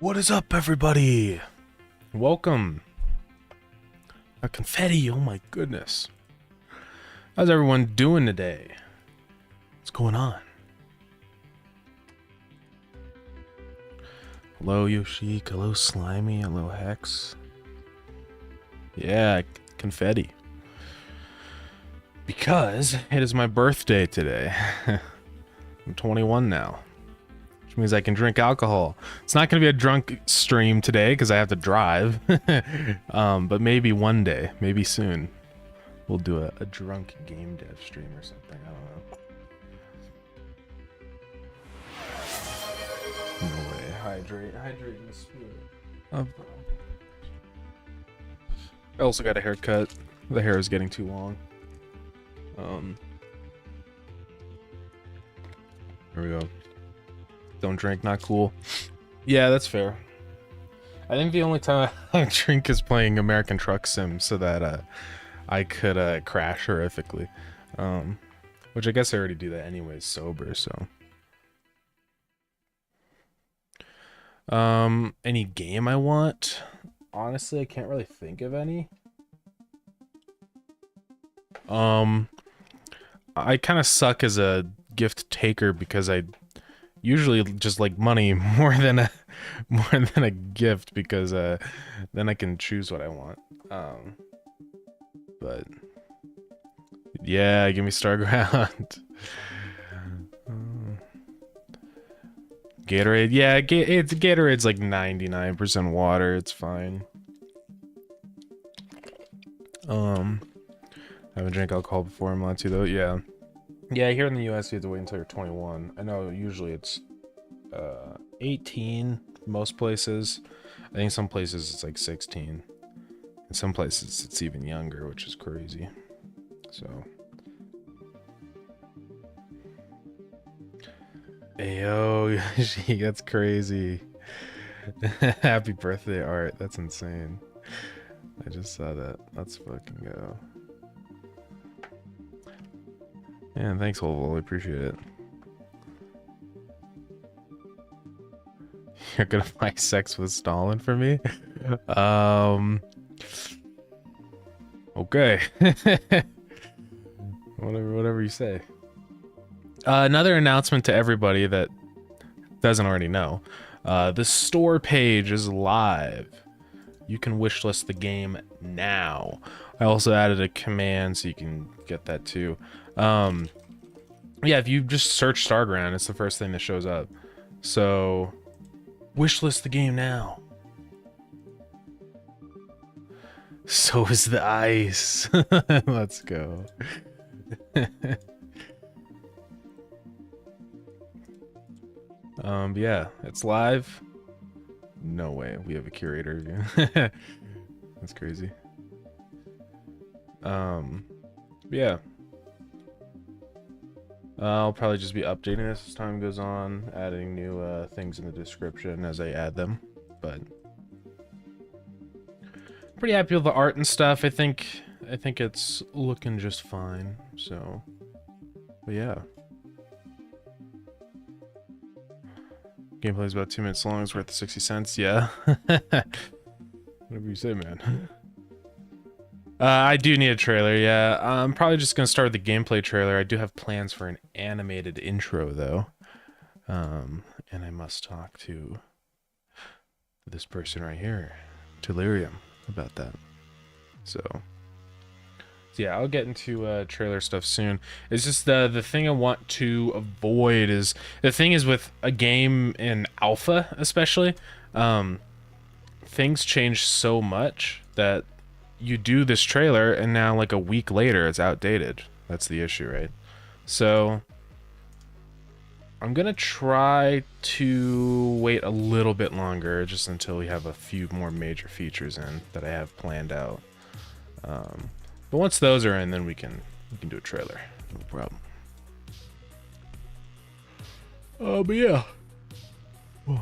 What is up, everybody? Welcome. A confetti, oh my goodness. How's everyone doing today? What's going on? Hello, Yoshi. Hello, Slimy. Hello, Hex. Yeah, confetti. Because it is my birthday today. I'm 21 now. Which means I can drink alcohol. It's not going to be a drunk stream today because I have to drive. But maybe one day, maybe soon, we'll do a drunk game dev stream or something. I don't know. No way. Hydrate in the spirit. I also got a haircut. The hair is getting too long. There we go. Don't drink, not cool. Yeah, that's fair. I think the only time I drink is playing American Truck Sim so that I could crash horrifically. Which I guess I already do that anyways, sober, so. Any game I want? Honestly, I can't really think of any. I kind of suck as a gift taker because I usually just like money more than a gift because then I can choose what I want. But yeah, give me Starground. Gatorade, yeah, Gatorade's like 99% water. It's fine. I haven't drank alcohol before. I'm allowed to though. Yeah. Yeah, here in the US you have to wait until you're 21. I know usually it's 18 most places. I think some places it's like 16. In some places it's even younger, which is crazy. So Ayo, Yoshi, that's crazy. Happy birthday, Art. That's insane. I just saw that. Let's fucking go. Man, thanks, Volvo. I appreciate it. You're gonna buy Sex with Stalin for me? Okay. Whatever you say. Another announcement to everybody that doesn't already know. The store page is live. You can wishlist the game now. I also added a command so you can get that too. Yeah, if you just search Starground, it's the first thing that shows up. So, wishlist the game now. So is the ice. Let's go. Yeah, it's live. No way, we have a curator again. That's crazy. Yeah. I'll probably just be updating this as time goes on, adding new things in the description as I add them, but pretty happy with the art and stuff. I think it's looking just fine, so, but yeah. Gameplay is about 2 minutes long, it's worth the 60 cents, yeah. Whatever you say, man. I do need a trailer, yeah. I'm probably just gonna start with the gameplay trailer. I do have plans for an animated intro, though. And I must talk to this person right here, Delirium, about that. So yeah, I'll get into trailer stuff soon. It's just the thing I want to avoid is, the thing is with a game in alpha, especially, things change so much that you do this trailer and now like a week later it's outdated. That's the issue, right? So I'm gonna try to wait a little bit longer just until we have a few more major features in that I have planned out. But once those are in, then we can do a trailer. No problem. But yeah. Whoa.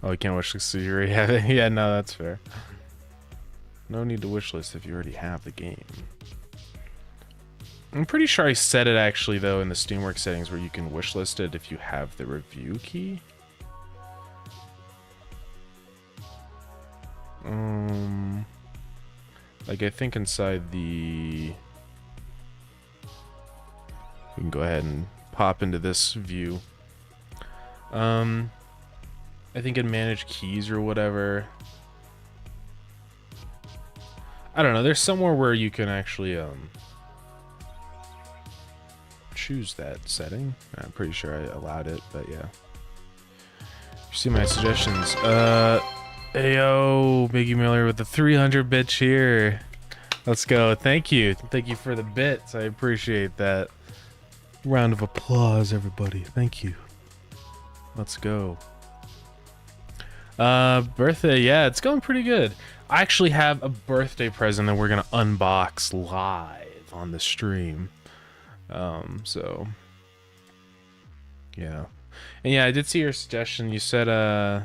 Oh, you can't wishlist so you already have it? Yeah, no, that's fair. No need to wishlist if you already have the game. I'm pretty sure I set it actually though in the Steamworks settings where you can wishlist it if you have the review key. Like, I think inside the... We can go ahead and pop into this view. I think in manage keys or whatever. I don't know. There's somewhere where you can actually choose that setting. I'm pretty sure I allowed it, but yeah. You see my suggestions. Ayo, Biggie Miller with the 300 bit cheer. Let's go. Thank you. Thank you for the bits. I appreciate that. Round of applause, everybody. Thank you. Let's go. Birthday, yeah, it's going pretty good. I actually have a birthday present that we're gonna unbox live on the stream. So yeah. And yeah, I did see your suggestion. You said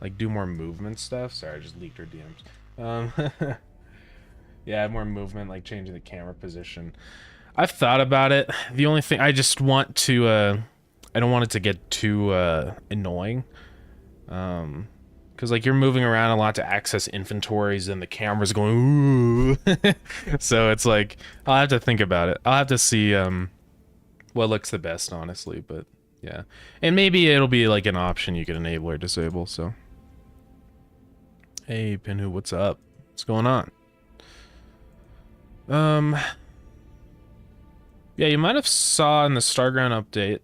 like do more movement stuff. Sorry, I just leaked her DMs. Yeah, more movement, like changing the camera position. I've thought about it. The only thing I just want to I don't want it to get too annoying. Because like you're moving around a lot to access inventories and the camera's going ooh. So it's like I'll have to think about it. I'll have to see what looks the best, honestly, but yeah. And maybe it'll be like an option you can enable or disable. So hey Pinhu, what's up? What's going on? Yeah, you might have saw in the Starground update,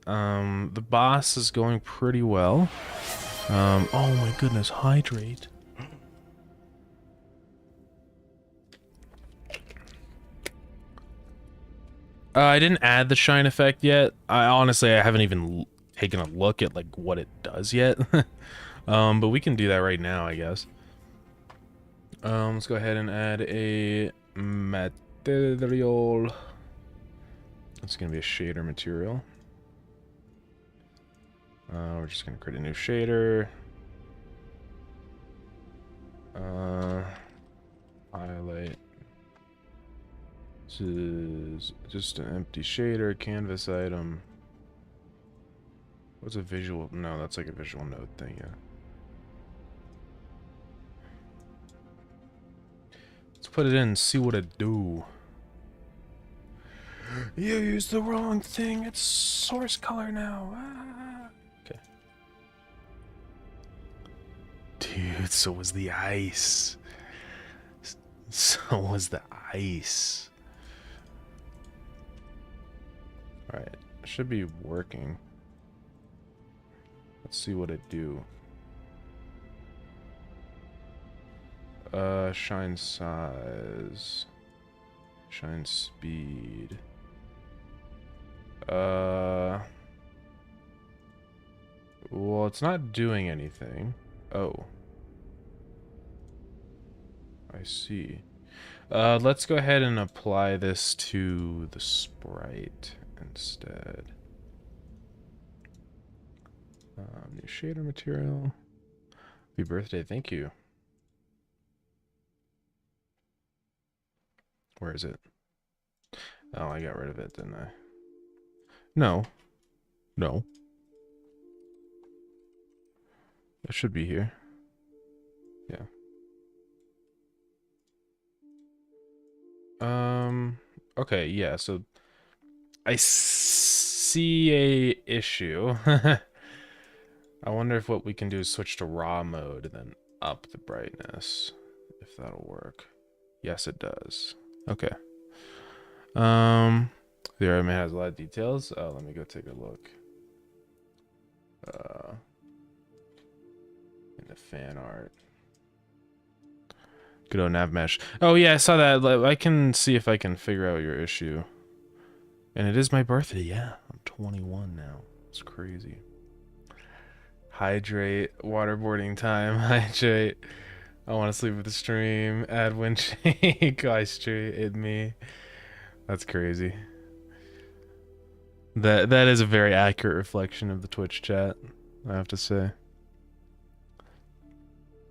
the boss is going pretty well. Oh my goodness, hydrate. I didn't add the shine effect yet. I haven't even taken a look at like what it does yet. But we can do that right now, I guess. Let's go ahead and add a material. It's gonna be a shader material. We're just gonna create a new shader. Highlight. This is just an empty shader, canvas item. What's a visual? No, that's like a visual node thing, yeah. Let's put it in and see what it do. You used the wrong thing. It's source color now. Ah. Okay. Dude, so was the ice. So was the ice. Alright, should be working. Let's see what it do. Shine size. Shine speed. Well, it's not doing anything. Oh. I see. Let's go ahead and apply this to the sprite instead. New shader material. Happy birthday, thank you. Where is it? Oh, I got rid of it, didn't I? No. No. It should be here. Yeah. Okay, yeah, so I see a issue. I wonder if what we can do is switch to raw mode and then up the brightness, if that'll work. Yes, it does. Okay. The argument has a lot of details. Let me go take a look. In the fan art. Godot nav mesh. Oh yeah, I saw that. I can see if I can figure out your issue. And it is my birthday. Yeah, I'm 21 now. It's crazy. Hydrate. Waterboarding time. Hydrate. I want to sleep with the stream. Add windshake. Guys, street me. That's crazy. That is a very accurate reflection of the Twitch chat, I have to say.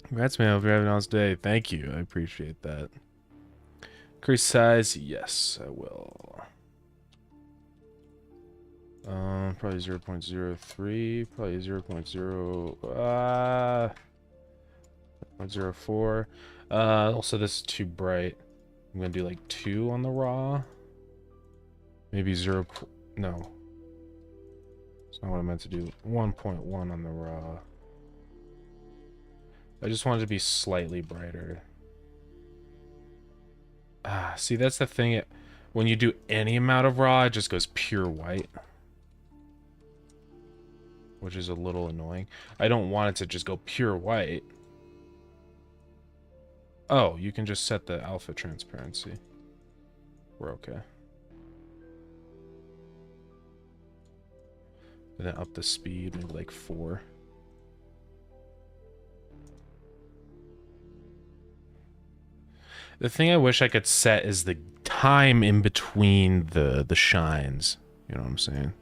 Congrats, man. Hope you're having a nice day. Thank you. I appreciate that. Increase size. Yes, I will. Probably 0.03. Probably 0.04. Also, this is too bright. I'm gonna do like 2 on the raw. Maybe 0. No. That's not what I meant to do. 1.1 on the raw. I just wanted to be slightly brighter. Ah, see, that's the thing. When you do any amount of raw, it just goes pure white. Which is a little annoying. I don't want it to just go pure white. Oh, you can just set the alpha transparency. We're okay. And then up the speed, maybe like 4. The thing I wish I could set is the time in between the shines. You know what I'm saying?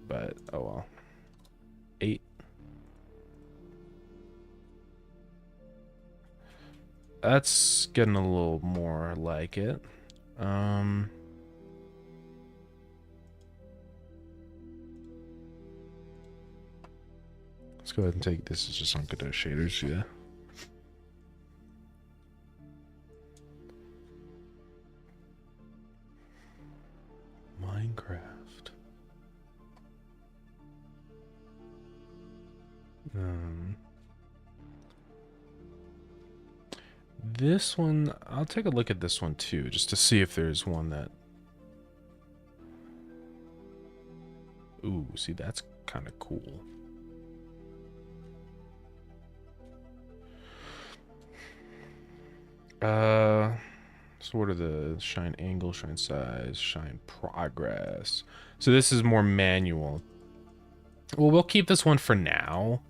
But oh well. 8. That's getting a little more like it. Let's go ahead and take this as just on Godot shaders, yeah. Minecraft. This one, I'll take a look at this one too, just to see if there's one that... Ooh, see, that's kind of cool. So what are the shine angle, shine size, shine progress? So this is more manual. Well, we'll keep this one for now.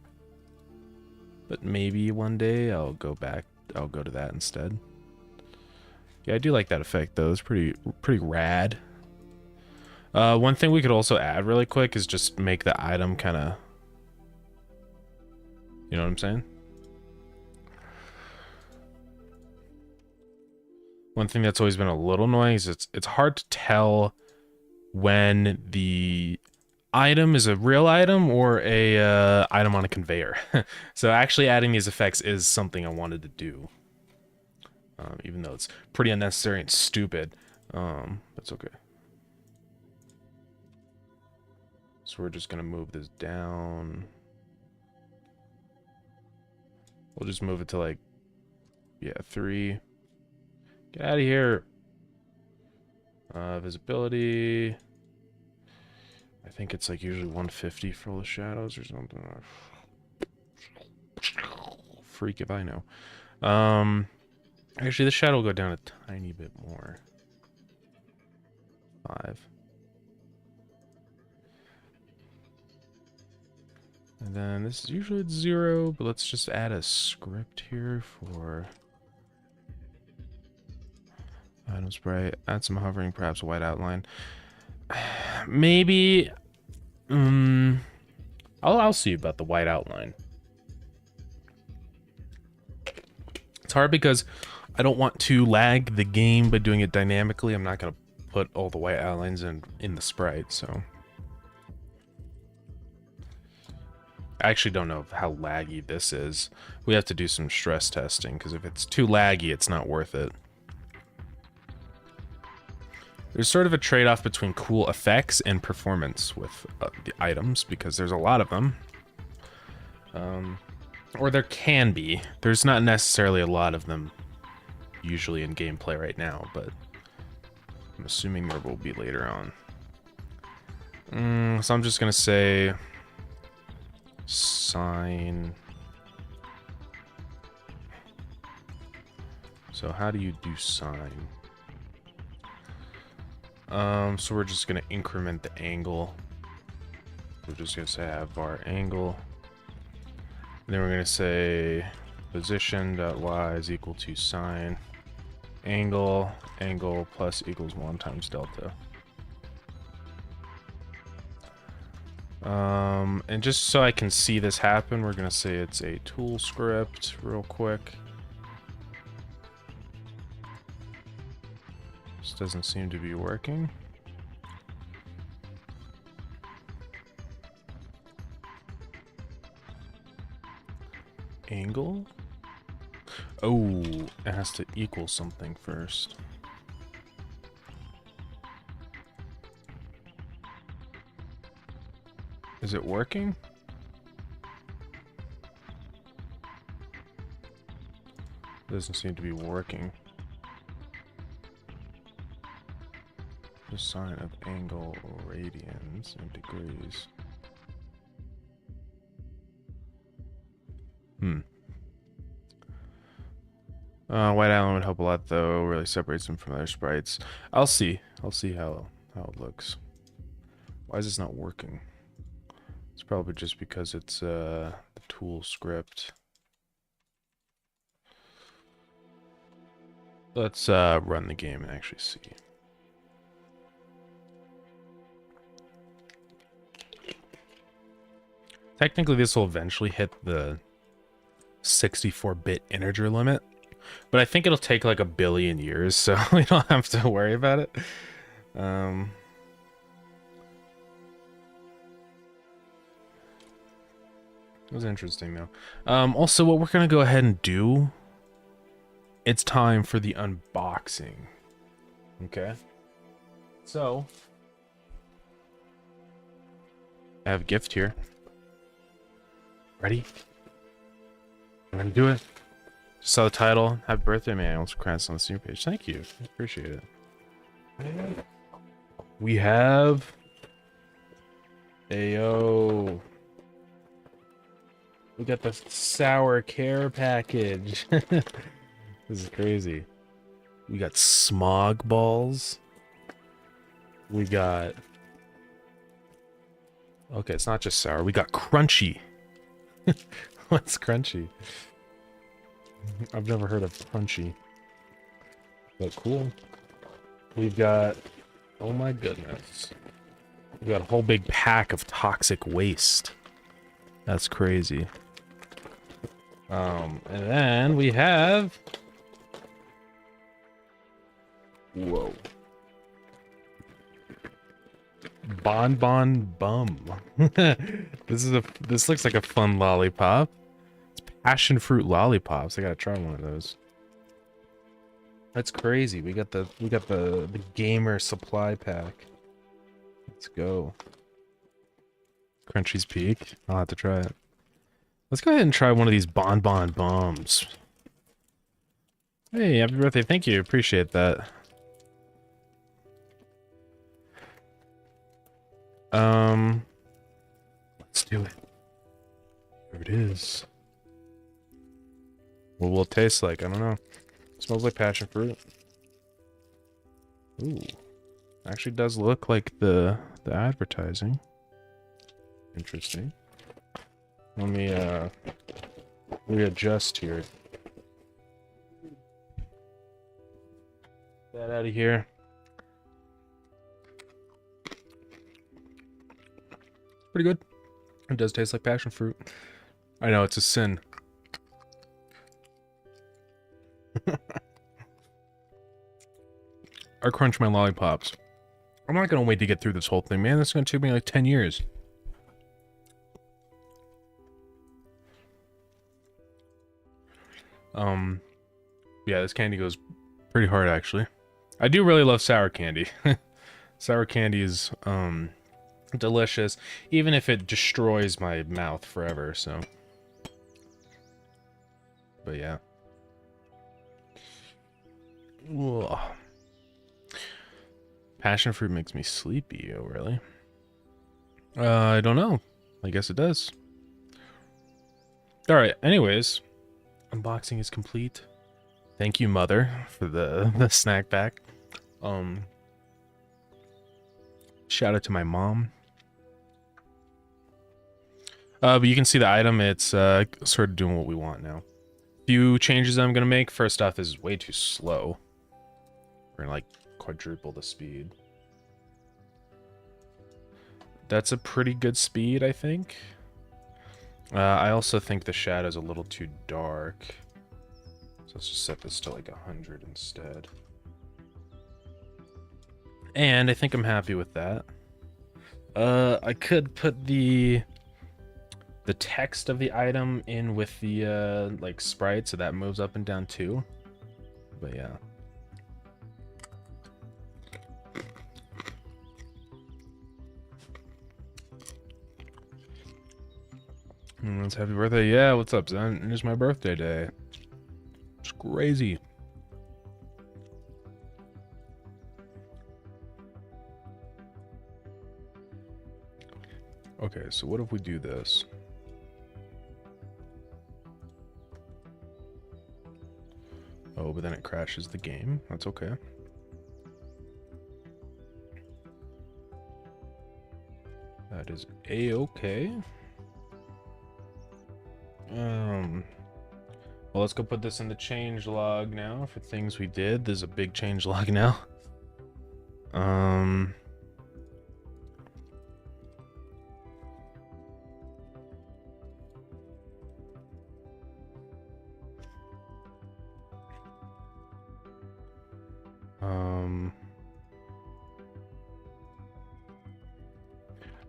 But maybe one day I'll go back. I'll go to that instead. Yeah, I do like that effect though. It's pretty rad. One thing we could also add really quick is just make the item kind of... You know what I'm saying? One thing that's always been a little annoying is it's hard to tell when the item is a real item or a item on a conveyor. So actually adding these effects is something I wanted to do. Even though it's pretty unnecessary and stupid. That's okay. So we're just gonna move this down. We'll just move it to like, yeah, 3. Get out of here. Visibility. I think it's like usually 150 for all the shadows or something. Freak if I know. Actually, the shadow will go down a tiny bit more. 5. And then this is usually at 0, but let's just add a script here for... Item sprite, add some hovering, perhaps a white outline. Maybe, I'll see about the white outline. It's hard because I don't want to lag the game by doing it dynamically. I'm not gonna put all the white outlines in the sprite, so. I actually don't know how laggy this is. We have to do some stress testing, because if it's too laggy, it's not worth it. There's sort of a trade-off between cool effects and performance with the items, because there's a lot of them. Or there can be. There's not necessarily a lot of them usually in gameplay right now, but I'm assuming there will be later on. So I'm just going to say sign. So how do you do sign? So we're just gonna increment the angle. We're just gonna say have var angle. And then we're gonna say position.y is equal to sign angle plus equals 1 times delta. And just so I can see this happen, we're gonna say it's a tool script real quick. This doesn't seem to be working. Angle? Oh, it has to equal something first. Is it working? Doesn't seem to be working. The sign of angle, radians, and degrees. White Island would help a lot, though. Really separates them from other sprites. I'll see. I'll see how it looks. Why is this not working? It's probably just because it's the tool script. Let's run the game and actually see. Technically, this will eventually hit the 64-bit integer limit, but I think it'll take like 1 billion years, so we don't have to worry about it. It was interesting, though. Also, what we're going to go ahead and do, it's time for the unboxing. Okay? So, I have a gift here. Ready? I'm gonna do it. Just saw the title. Happy birthday, man. Also, congrats on the senior page. Thank you. I appreciate it. We have... Ayo. We got the sour care package. This is crazy. We got smog balls. We got... Okay, it's not just sour. We got crunchy. What's crunchy? I've never heard of crunchy. But cool. We've got... Oh my goodness. We've got a whole big pack of toxic waste. That's crazy. And then we have... Whoa. Bonbon Bum. This looks like a fun lollipop. It's passion fruit lollipops. I gotta try one of those. That's crazy. We got the gamer supply pack. Let's go. Crunchy's Peak. I'll have to try it. Let's go ahead and try one of these Bonbon Bums. Hey, happy birthday. Thank you. Appreciate that. Let's do it. There it is. What will it taste like? I don't know. It smells like passion fruit. Ooh. Actually does look like the advertising. Interesting. Let me readjust here. Get that out of here. Pretty good. It does taste like passion fruit. I know, it's a sin. I crunch my lollipops. I'm not gonna wait to get through this whole thing, man. This is gonna take me like 10 years. Yeah, this candy goes pretty hard, actually. I do really love sour candy. Sour candy is, delicious, even if it destroys my mouth forever, so. But yeah. Ugh. Passion fruit makes me sleepy, oh really? I don't know. I guess it does. Alright, anyways. Unboxing is complete. Thank you, Mother, for the snack pack. Shout out to my mom. But you can see the item, it's sort of doing what we want now. Few changes I'm gonna make. First off, this is way too slow. We're gonna like quadruple the speed. That's a pretty good speed, I think. I also think the shadow's a little too dark. So let's just set this to like 100 instead. And I think I'm happy with that. I could put the the text of the item in with the like sprite, so that moves up and down too. But yeah. It's happy birthday. Yeah, what's up, Zen? It's my birthday day. It's crazy. Okay, so what if we do this? Oh, but then it crashes the game. That's okay. That is a-okay. Well, let's go put this in the change log now for things we did. There's a big change log now.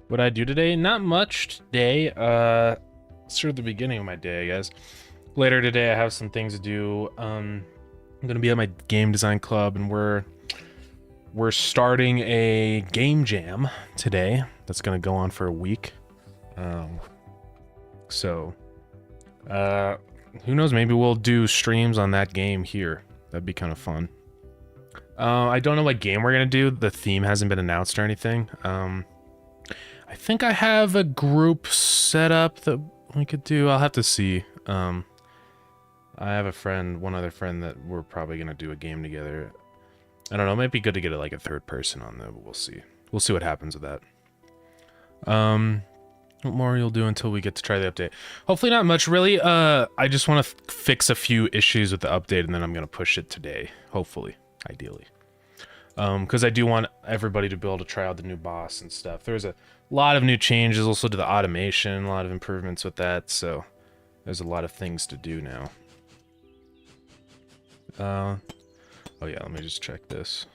What I do today? Not much today. Sort of the beginning of my day, I guess. Later today, I have some things to do. I'm gonna be at my game design club, and we're starting a game jam today. That's gonna go on for a week. So, who knows? Maybe we'll do streams on that game here. That'd be kind of fun. I don't know what game we're gonna do. The theme hasn't been announced or anything. I think I have a group set up that we could do. I'll have to see. I have a friend, one other friend, that we're probably gonna do a game together. I don't know. It might be good to get like a third person on there, but we'll see. We'll see what happens with that. What more you'll do until we get to try the update? Hopefully not much, really. I just want to fix a few issues with the update, and then I'm gonna push it today. Hopefully, ideally. Because I do want everybody to be able to try out the new boss and stuff. There's a lot of new changes also to the automation, a lot of improvements with that, so there's a lot of things to do now. Oh yeah, let me just check this.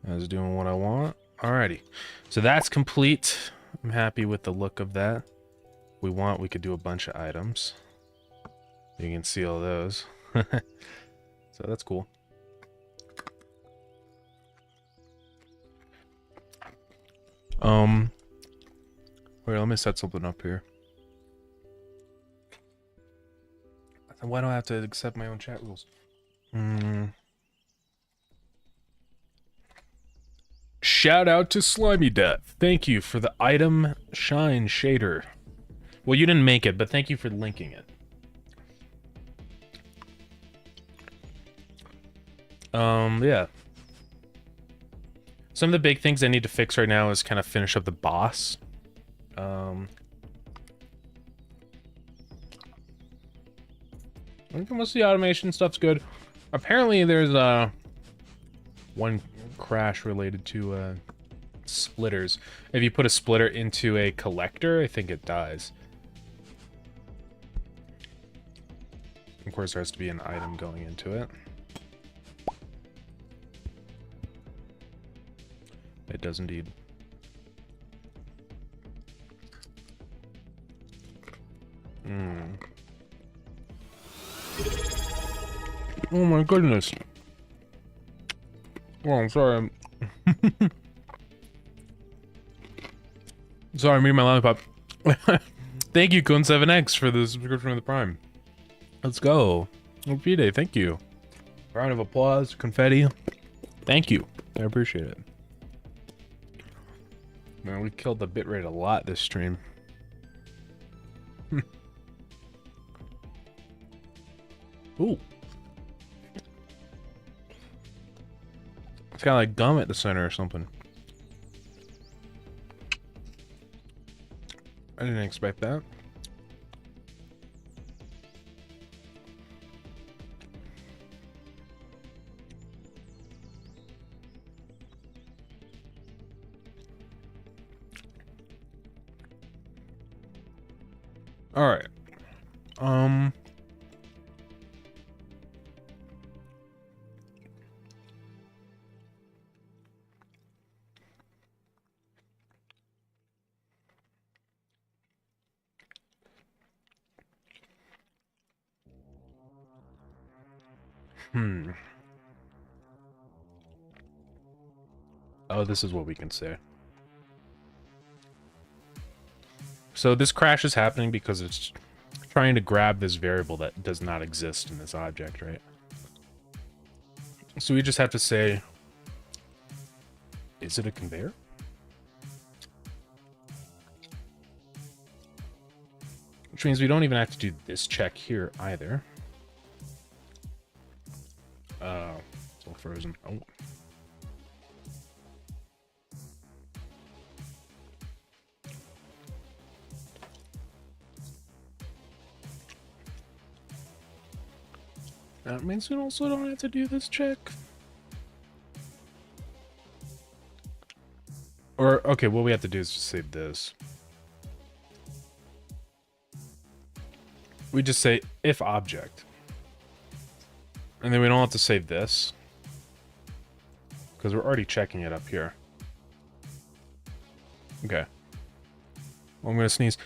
I was doing what I want. Alrighty, so that's complete. I'm happy with the look of that. If we want, we could do a bunch of items. You can see all those. So that's cool. Wait, let me set something up here. Why do I have to accept my own chat rules? Shout out to Slimy Death. Thank you for the item shine shader. Well, you didn't make it, but thank you for linking it. Yeah. Some of the big things I need to fix right now is kind of finish up the boss. I think most of the automation stuff's good. Apparently there's one crash related to splitters. If you put a splitter into a collector, I think it dies. Of course, there has to be an item going into it. It does indeed. Oh my goodness. Oh, I'm sorry. Sorry, I'm eating my lollipop. Thank you, Kun7X, for the subscription of the Prime. Let's go. Happy day, thank you. Round of applause, confetti. Thank you. I appreciate it. Man, we killed the bitrate a lot this stream. Ooh. It's got like gum at the center or something. I didn't expect that. All right. Oh, this is what we can say. So this crash is happening because it's trying to grab this variable that does not exist in this object, right? So we just have to say, is it a conveyor? Which means we don't even have to do this check here either. It's all frozen. Oh. That means we also don't have to do this check. Or, okay, what we have to do is just save this. We just say if object. And then we don't have to save this. Because we're already checking it up here. Okay. Well, I'm going to sneeze.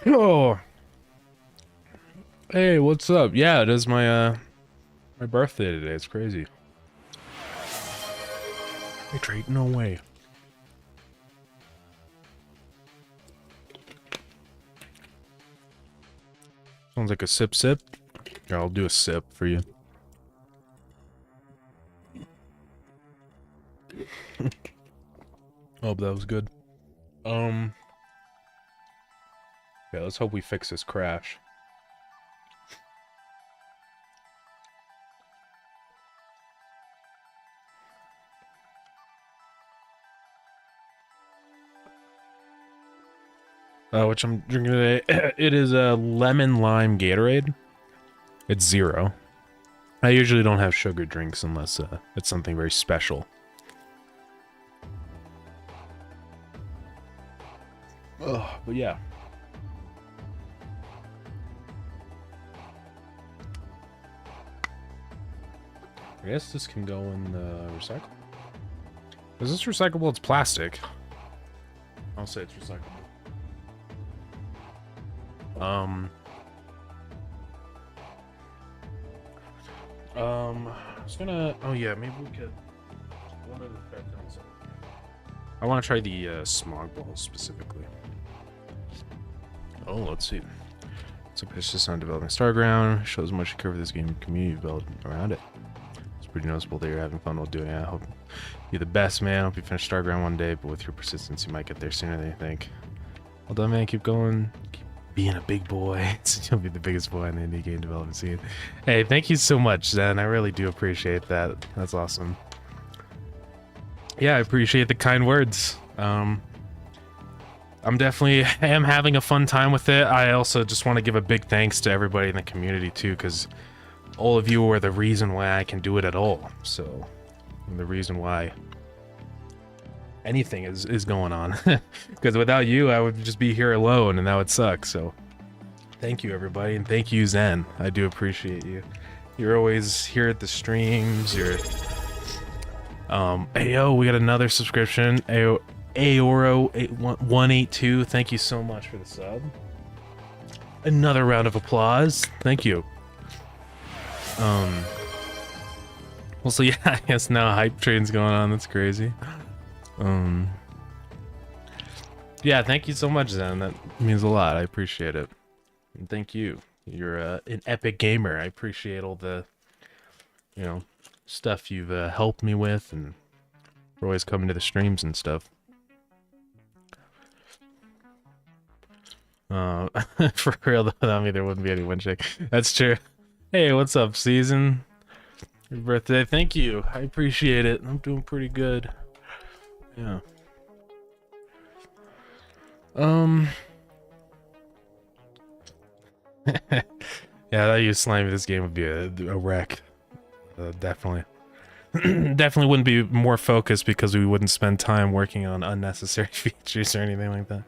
Oh. Hey, what's up? Yeah, it is my my birthday today. It's crazy. Nitrate, no way. Sounds like a sip. Here, I'll do a sip for you. Oh, that was good. Yeah, let's hope we fix this crash. Which I'm drinking today. It is a lemon lime Gatorade. It's 0. I usually don't have sugar drinks unless it's something very special. Oh, but yeah. I guess this can go in the recycle. Is this recyclable? It's plastic. I'll say it's recyclable. I was gonna. Oh yeah, maybe we could. I want to try the smog balls specifically. Oh, let's see. It's a pitch on developing Starground. Shows how much you cover this game community development around it. It's pretty noticeable that you're having fun while doing it. I hope you're the best, man. I hope you finish Starground one day, but with your persistence, you might get there sooner than you think. Well done, man. Keep going. Keep being a big boy. You'll be the biggest boy in the indie game development scene. Hey, thank you so much, Zen. I really do appreciate that. That's awesome. Yeah, I appreciate the kind words. I'm definitely having a fun time with it. I also just want to give a big thanks to everybody in the community too, because all of you are the reason why I can do it at all. So, the reason why anything is going on. Because without you, I would just be here alone, and that would suck. So, thank you everybody, and thank you Zen. I do appreciate you. You're always here at the streams. You're Ayo, we got another subscription. Aoro182, thank you so much for the sub. Another round of applause. Thank you. Well, so yeah, I guess now hype train's going on. That's crazy. Yeah, thank you so much, Zen. That means a lot. I appreciate it. And thank you. You're an epic gamer. I appreciate all the, stuff you've helped me with, and for always coming to the streams and stuff. For real though, without me there wouldn't be any windshake. That's true. Hey, what's up, Season? Your birthday. Thank you. I appreciate it. I'm doing pretty good. Yeah. Yeah, that you slimy this game would be a wreck. Definitely. Definitely wouldn't be more focused because we wouldn't spend time working on unnecessary features or anything like that.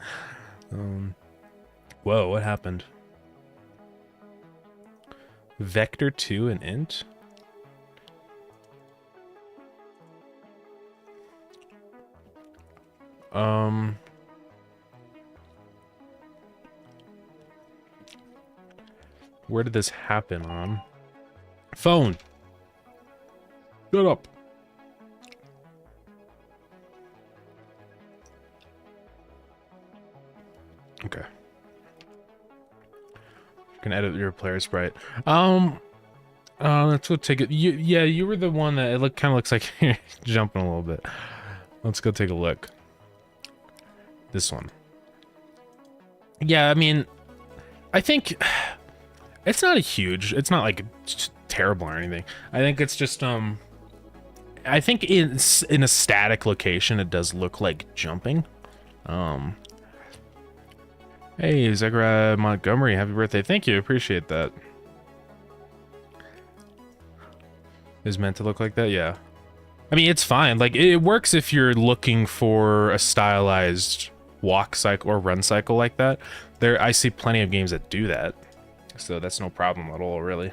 Whoa, what happened? Vector 2 and int? Where did this happen on? Phone. Shut up. Okay. You can edit your player sprite. Let's go take it. Yeah, you were the one that it kind of looks like you're jumping a little bit. Let's go take a look. This one. Yeah, I mean, I think it's not it's not like terrible or anything. I think it's just, I think in a static location, it does look like jumping. Hey, Zachariah Montgomery, happy birthday. Thank you, appreciate that. Is meant to look like that? Yeah. I mean, it's fine. Like, it works if you're looking for a stylized walk cycle or run cycle like that. I see plenty of games that do that. So that's no problem at all, really.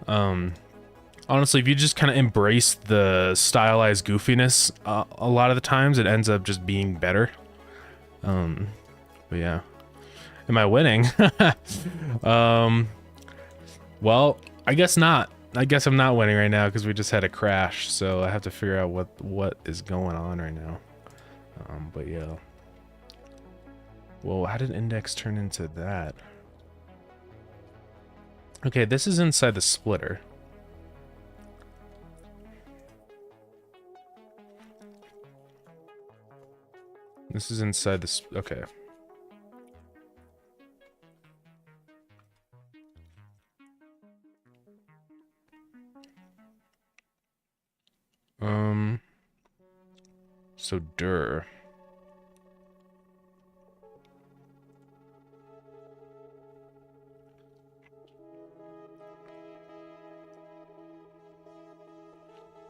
Honestly, if you just kind of embrace the stylized goofiness, a lot of the times it ends up just being better. But yeah. Am I winning? Well, I guess not. I guess I'm not winning right now because we just had a crash, so I have to figure out what is going on right now. But yeah. Whoa, how did index turn into that? Okay, this is inside the splitter. This is inside this. Okay. So dir.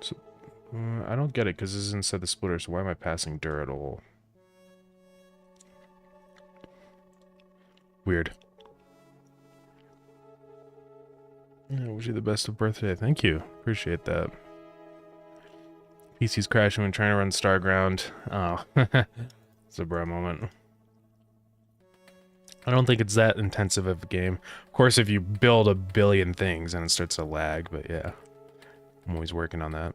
So, I don't get it because this is inside the splitter, so why am I passing dir at all? Weird. Yeah, wish you the best of birthday. Thank you. Appreciate that. PC's crashing when trying to run Starground. Oh, it's a bro moment. I don't think it's that intensive of a game. Of course, if you build a billion things, then it starts to lag, but yeah. I'm always working on that.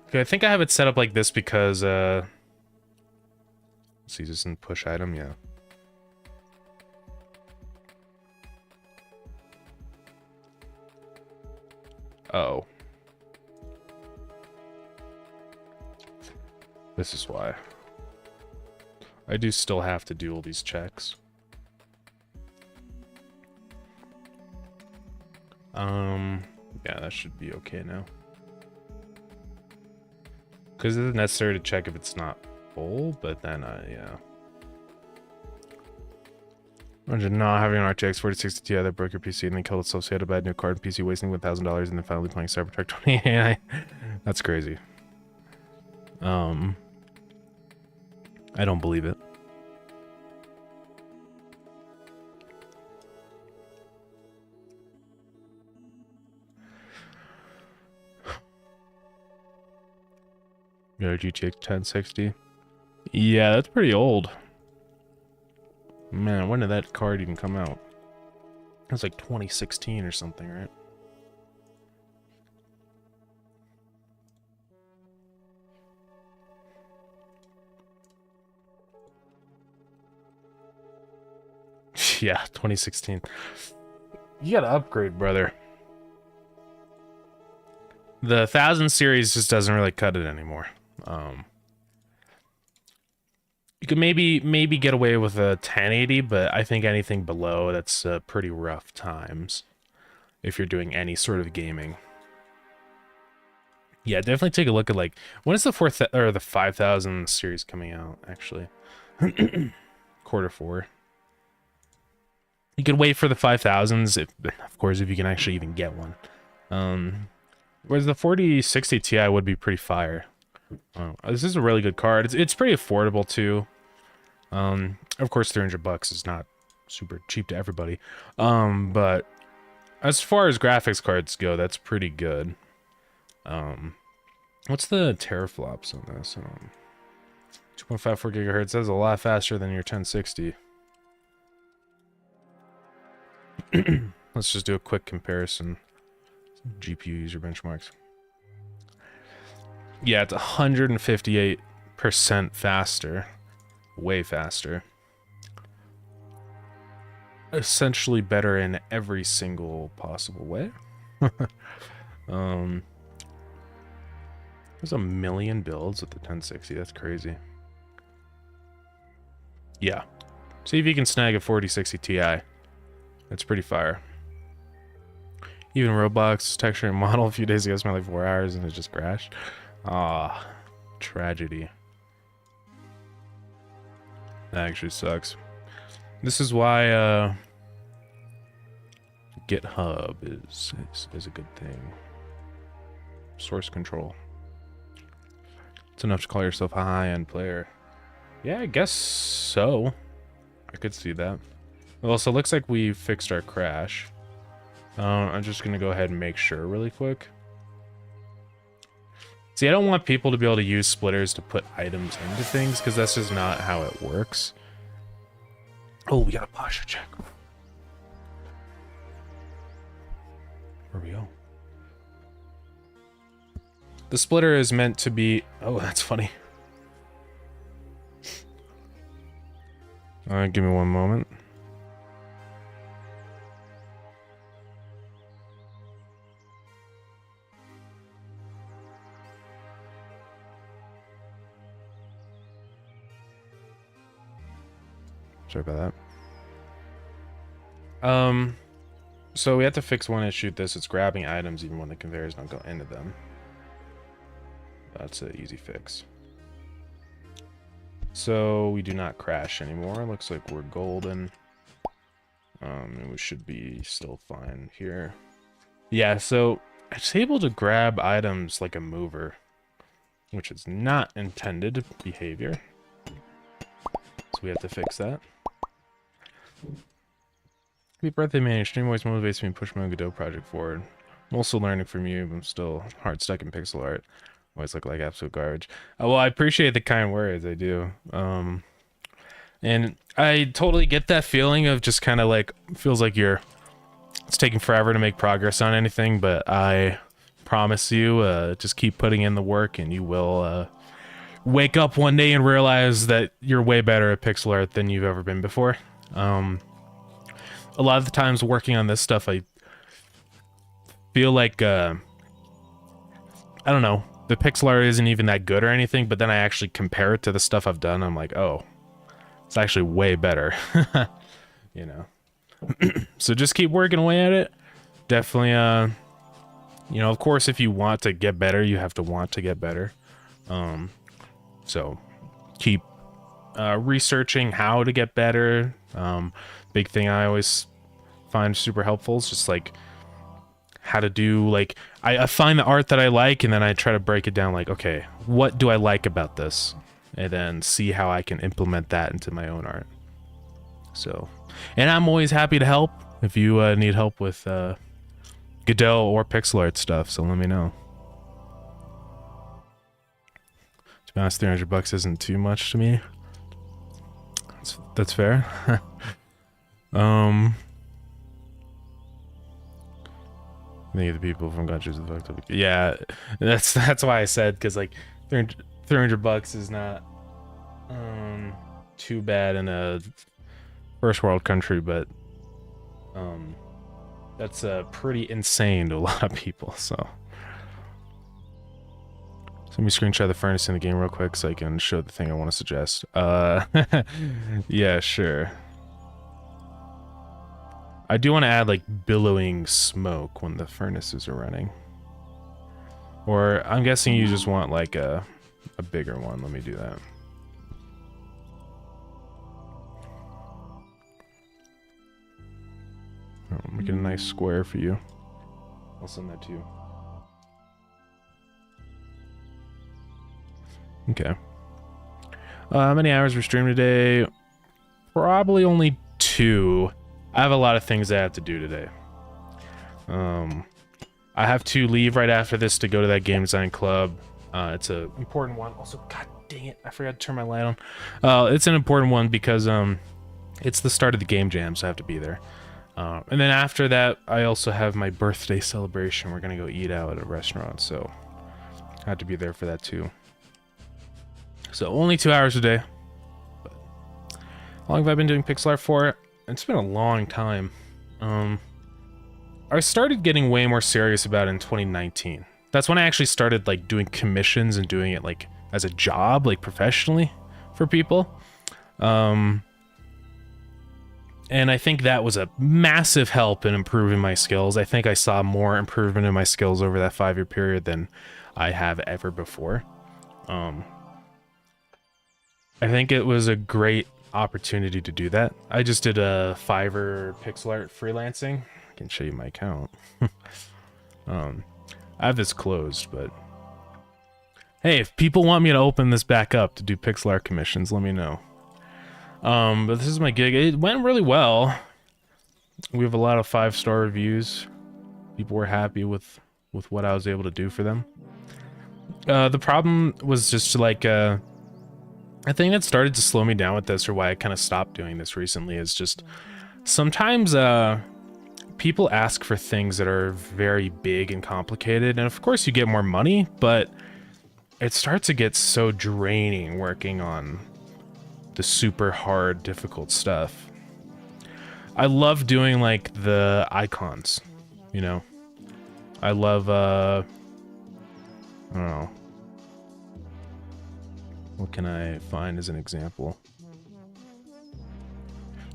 Okay, I think I have it set up like this because, let's see, this in push item, yeah. Oh. This is why. I do still have to do all these checks. Yeah, that should be okay now. Because it isn't necessary to check if it's not full, but then, yeah. Imagine not having an RTX 4060 Ti that broke your PC and then killed itself, so you had to buy a new card and PC wasting $1,000 and then finally playing Cybertruck 2089. That's crazy. I don't believe it. Your GTX 1060. Yeah, that's pretty old. Man, when did that card even come out? It was like 2016 or something, right? Yeah, 2016. You gotta upgrade, brother. The 1000 series just doesn't really cut it anymore. You could maybe get away with a 1080, but I think anything below, that's pretty rough times if you're doing any sort of gaming. Yeah, definitely take a look at, like, when is the 5000 series coming out, actually? Q4. You could wait for the 5000s, of course, if you can actually even get one. Whereas the 4060 Ti would be pretty fire. This is a really good card. It's pretty affordable too. Of course, $300 is not super cheap to everybody. But as far as graphics cards go, that's pretty good. What's the teraflops on this? 2.54 gigahertz. That's a lot faster than your 1060. Let's just do a quick comparison. GPU user benchmarks. Yeah, it's 158% faster. Way faster. Essentially better in every single possible way. There's a million builds with the 1060. That's crazy. Yeah. See if you can snag a 4060 Ti. That's pretty fire. Even Roblox texture and model a few days ago spent like 4 hours and it just crashed. Ah, tragedy. That actually sucks. This is why GitHub is a good thing. Source control. It's enough to call yourself a high-end player. Yeah, I guess so. I could see that. Well, so it looks like we fixed our crash. I'm just gonna go ahead and make sure really quick. See, I don't want people to be able to use splitters to put items into things, because that's just not how it works. Oh, we got a posture check. Where we go? The splitter is meant to be... Oh, that's funny. Give me one moment. Sorry about that. So we have to fix one issue with this. It's grabbing items even when the conveyors don't go into them. That's an easy fix. So we do not crash anymore. Looks like we're golden. And we should be still fine here. Yeah, so it's able to grab items like a mover, which is not intended behavior. So we have to fix that. Happy birthday, man. Your stream always motivates me to push my Godot project forward. I'm also learning from you, but I'm still hard stuck in pixel art. Always look like absolute garbage. Well, I appreciate the kind words, I do. And I totally get that feeling of just kind of like, feels like it's taking forever to make progress on anything, but I promise you, just keep putting in the work and you will wake up one day and realize that you're way better at pixel art than you've ever been before. A lot of the times working on this stuff, I feel like, I don't know, the pixel art isn't even that good or anything, but then I actually compare it to the stuff I've done. I'm like, oh, it's actually way better, you know? So just keep working away at it. Definitely, you know, of course, if you want to get better, you have to want to get better. So keep researching how to get better. Big thing I always find super helpful is just like how to do, like, I find the art that I like and then I try to break it down like, okay, what do I like about this? And then see how I can implement that into my own art. So, and I'm always happy to help if you need help with Godot or pixel art stuff, so let me know. To be honest, $300 isn't too much to me. That's fair. I think the people from God choose the fucked up. Yeah, that's why I said, because like $300 is not too bad in a first world country, but that's pretty insane to a lot of people. So let me screenshot the furnace in the game real quick so I can show the thing I want to suggest. Yeah, sure. I do want to add like billowing smoke when the furnaces are running. Or I'm guessing you just want like a bigger one. Let me do that. I'll make it a nice square for you. I'll send that to you. Okay. How many hours we streamed today? Probably only 2. I have a lot of things I have to do today. I have to leave right after this to go to that game design club. It's an important one. Also, god dang it, I forgot to turn my light on. It's an important one because it's the start of the game jam, so I have to be there. And then after that, I also have my birthday celebration. We're gonna go eat out at a restaurant, so I have to be there for that too. So only 2 hours a day. But how long have I been doing pixel art for? It's been a long time. I started getting way more serious about it in 2019. That's when I actually started like doing commissions and doing it like as a job, like professionally for people. And I think that was a massive help in improving my skills. I think I saw more improvement in my skills over that 5-year period than I have ever before. I think it was a great opportunity to do that. I just did a Fiverr pixel art freelancing. I can show you my account. I have this closed, but hey, if people want me to open this back up to do pixel art commissions, let me know. But this is my gig. It went really well. We have a lot of 5-star reviews. People were happy with what I was able to do for them. The problem was just like I think that started to slow me down with this, or why I kind of stopped doing this recently, is just sometimes people ask for things that are very big and complicated, and of course you get more money, but it starts to get so draining working on the super hard, difficult stuff. I love doing like the icons, you know. I love I don't know. What can I find as an example?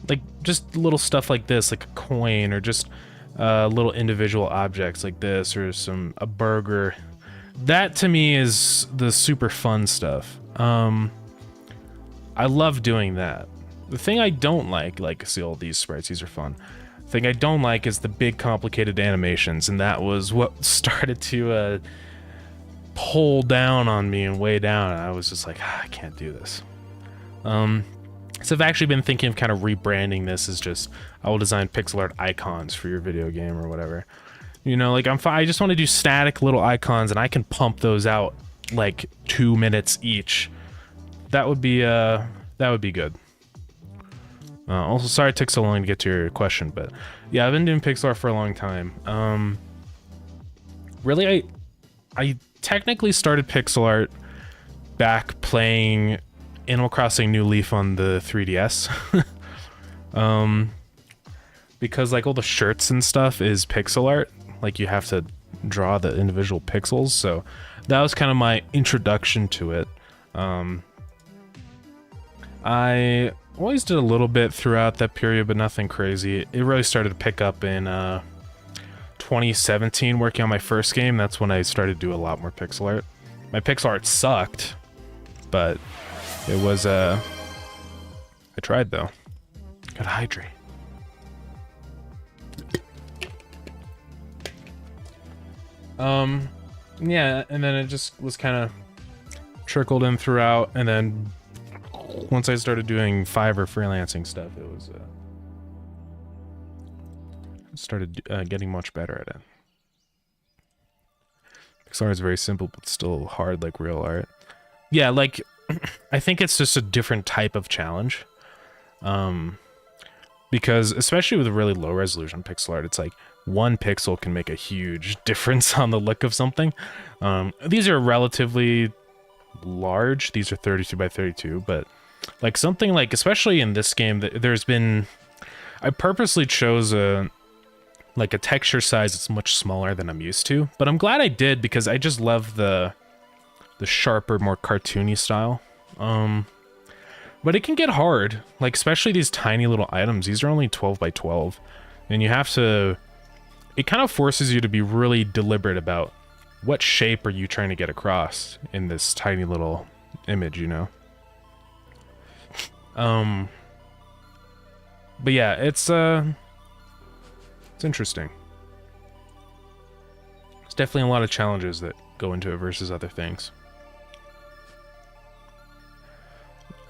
Like just little stuff like this, like a coin, or just little individual objects like this, or a burger. That to me is the super fun stuff. I love doing that. The thing I don't like, see all these sprites, these are fun. The thing I don't like is the big complicated animations, and that was what started to pull down on me and weigh down. I was just like, I can't do this. So I've actually been thinking of kind of rebranding this as just, I will design pixel art icons for your video game or whatever. You know, like I just want to do static little icons, and I can pump those out like 2 minutes each. That would be good. Also, sorry it took so long to get to your question, but yeah, I've been doing pixel art for a long time. Really, I technically started pixel art back playing Animal Crossing New Leaf on the 3DS. Because like all the shirts and stuff is pixel art. Like you have to draw the individual pixels, so that was kind of my introduction to it. I always did a little bit throughout that period, but nothing crazy. It really started to pick up in 2017, working on my first game. That's when I started to do a lot more pixel art. My pixel art sucked, but it was I tried though. Gotta hydrate. Yeah, and then it just was kind of trickled in throughout, and then once I started doing Fiverr freelancing stuff, it was started getting much better at it. Pixel art is very simple, but still hard like real art. Yeah, like I think it's just a different type of challenge. Because especially with a really low resolution pixel art, it's like 1 pixel can make a huge difference on the look of something. These are relatively large. These are 32 by 32, but like something like, especially in this game, there's been, I purposely chose a texture size that's much smaller than I'm used to, but I'm glad I did, because I just love the sharper, more cartoony style. But it can get hard, like especially these tiny little items. These are only 12 by 12, and you have to, it kind of forces you to be really deliberate about what shape are you trying to get across in this tiny little image, you know? But yeah, it's interesting. There's definitely a lot of challenges that go into it versus other things.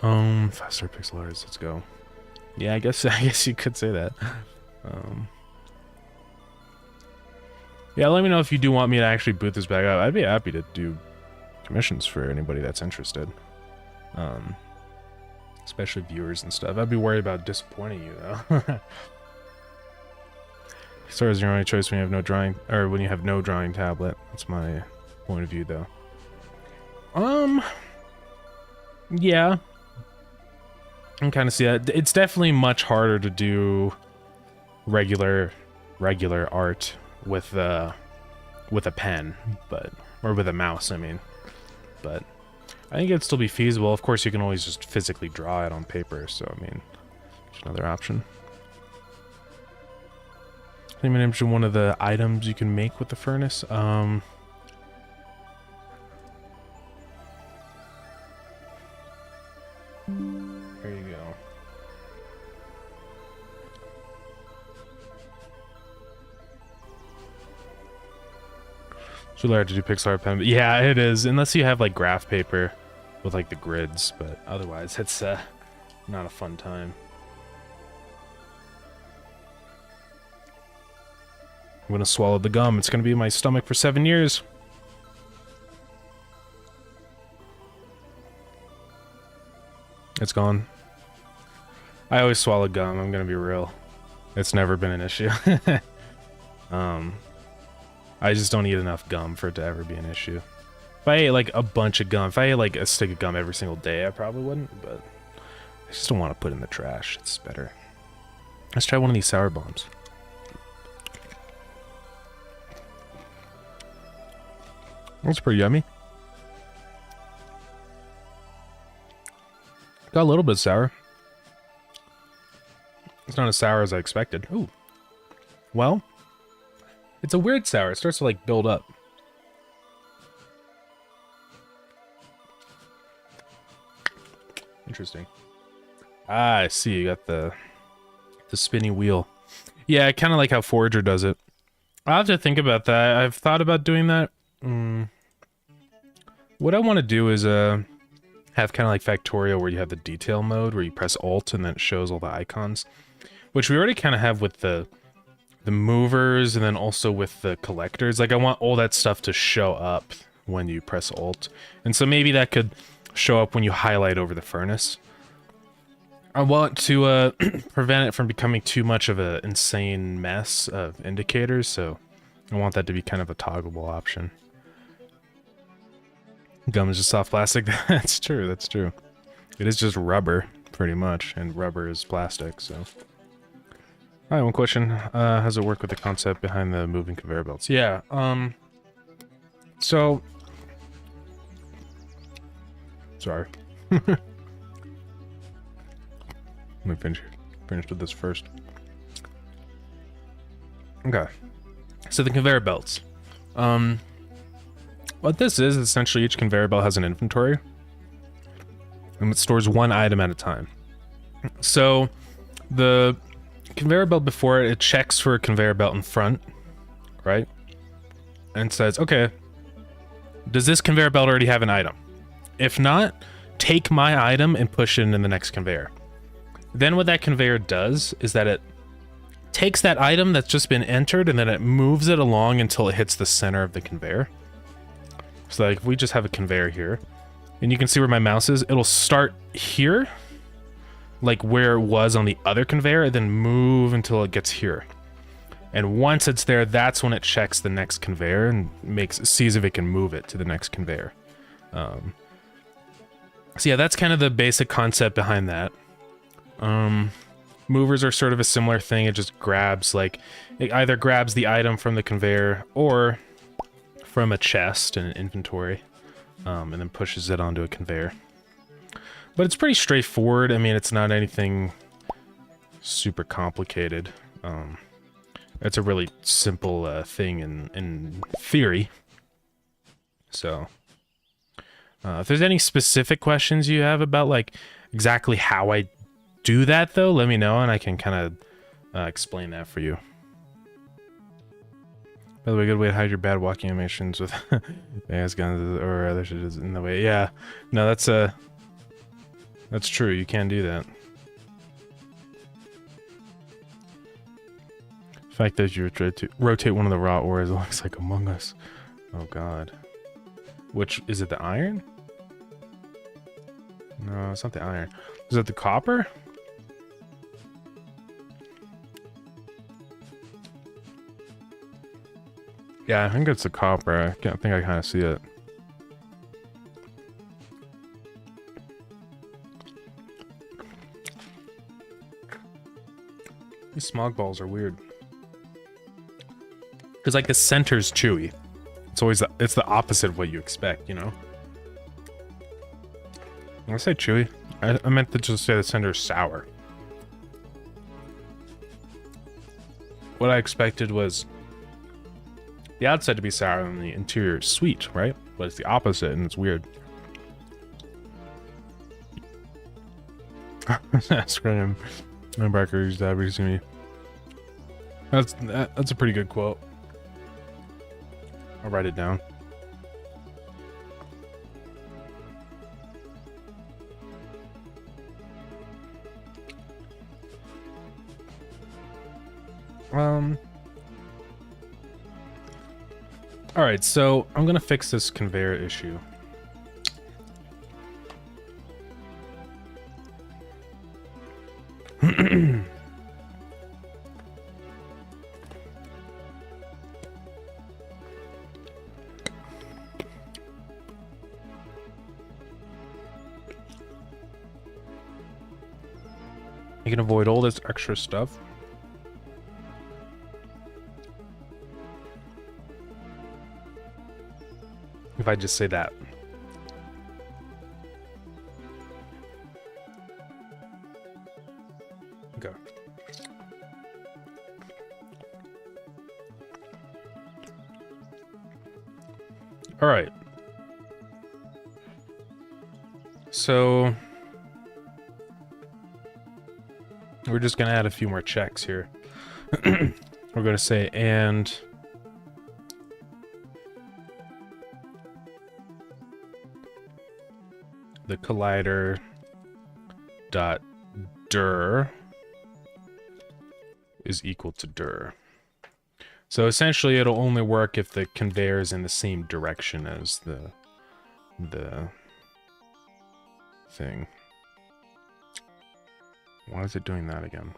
Faster pixel artists, let's go. Yeah, I guess you could say that. Yeah, let me know if you do want me to actually boot this back up. I'd be happy to do commissions for anybody that's interested. Especially viewers and stuff. I'd be worried about disappointing you, though. Pixar is your only choice when you have no drawing, or when you have no drawing tablet. That's my point of view, though. Yeah. I can kind of see that. It's definitely much harder to do regular art with a pen, or with a mouse, I mean. But I think it'd still be feasible. Of course, you can always just physically draw it on paper, so I mean, it's another option. I think I mentioned one of the items you can make with the furnace. There you go. It's really hard to do pixel art pen, but yeah, it is. Unless you have like graph paper with like the grids, but otherwise it's not a fun time. I'm gonna swallow the gum. It's gonna be in my stomach for 7 years. It's gone. I always swallow gum, I'm gonna be real. It's never been an issue. I just don't eat enough gum for it to ever be an issue. If I ate like a bunch of gum, if I ate like a stick of gum every single day, I probably wouldn't, but I just don't want to put it in the trash. It's better. Let's try one of these sour bombs. That's pretty yummy. Got a little bit sour. It's not as sour as I expected. Ooh. Well, it's a weird sour. It starts to like build up. Interesting. Ah, I see. You got the spinny wheel. Yeah, I kind of like how Forager does it. I'll have to think about that. I've thought about doing that. What I want to do is have kind of like Factorial, where you have the detail mode, where you press Alt and then it shows all the icons, which we already kind of have with the movers and then also with the collectors. Like I want all that stuff to show up when you press Alt, and so maybe that could show up when you highlight over the furnace. I want to prevent it from becoming too much of an insane mess of indicators, so I want that to be kind of a toggleable option. Gum is just soft plastic. That's true, that's true. It is just rubber, pretty much, and rubber is plastic, so. Alright, one question. How does it work with the concept behind the moving conveyor belts? Yeah, so... Sorry. Let me finish with this first. Okay. So the conveyor belts. What this is, essentially each conveyor belt has an inventory. And it stores one item at a time. So the conveyor belt before it checks for a conveyor belt in front, right? And says, okay, does this conveyor belt already have an item? If not, take my item and push it into the next conveyor. Then what that conveyor does is that it takes that item that's just been entered and then it moves it along until it hits the center of the conveyor. So like if we just have a conveyor here, and you can see where my mouse is, it'll start here, like where it was on the other conveyor, and then move until it gets here. And once it's there, that's when it checks the next conveyor and sees if it can move it to the next conveyor. So yeah, that's kind of the basic concept behind that. Movers are sort of a similar thing. It just grabs, like, it either grabs the item from the conveyor or from a chest and an inventory, and then pushes it onto a conveyor. But it's pretty straightforward. I mean, it's not anything super complicated. It's a really simple thing in theory. So, if there's any specific questions you have about, like, exactly how I do that, though, let me know, and I can kind of explain that for you. By the way, good way to hide your bad walking animations with gas guns or other shit is in the way. Yeah, no, that's true. You can do that. The fact that you rotate one of the raw ores, it looks like Among Us. Oh god. Which is it? The iron? No, it's not the iron. Is it the copper? Yeah, I think it's the copper. I think I kind of see it. These smog balls are weird. Because like the center's chewy. It's the opposite of what you expect, you know? When I say chewy, I meant to just say the center's sour. What I expected was the outside to be sour and the interior sweet, right? But it's the opposite and it's weird. Scream. My breakers diabetes to me. That's a pretty good quote. I'll write it down. All right, so I'm gonna fix this conveyor issue. You can avoid all this extra stuff. If I just say that. Okay. All right. So we're just going to add a few more checks here. We're going to say, and the collider dot dir is equal to dir. So essentially it'll only work if the conveyor is in the same direction as the thing. Why is it doing that again?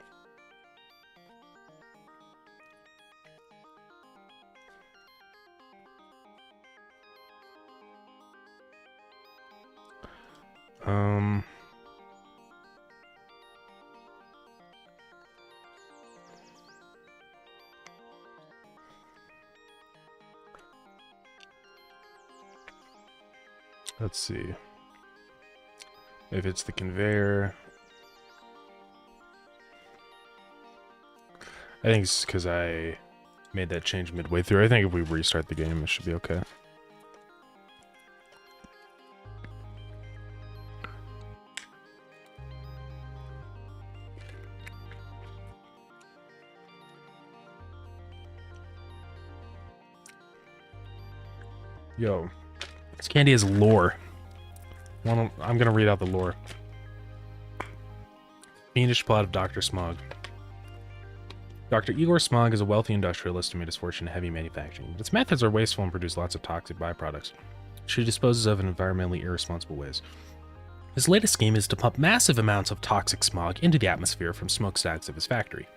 Let's see. If it's the conveyor, I think it's because I made that change midway through. I think if we restart the game, it should be okay. Yo, this candy has lore. I'm gonna read out the lore. Fiendish plot of Dr. Smog. Dr. Igor Smog is a wealthy industrialist who made his fortune in heavy manufacturing, but its methods are wasteful and produce lots of toxic byproducts, which he disposes of in environmentally irresponsible ways. His latest scheme is to pump massive amounts of toxic smog into the atmosphere from smokestacks of his factory.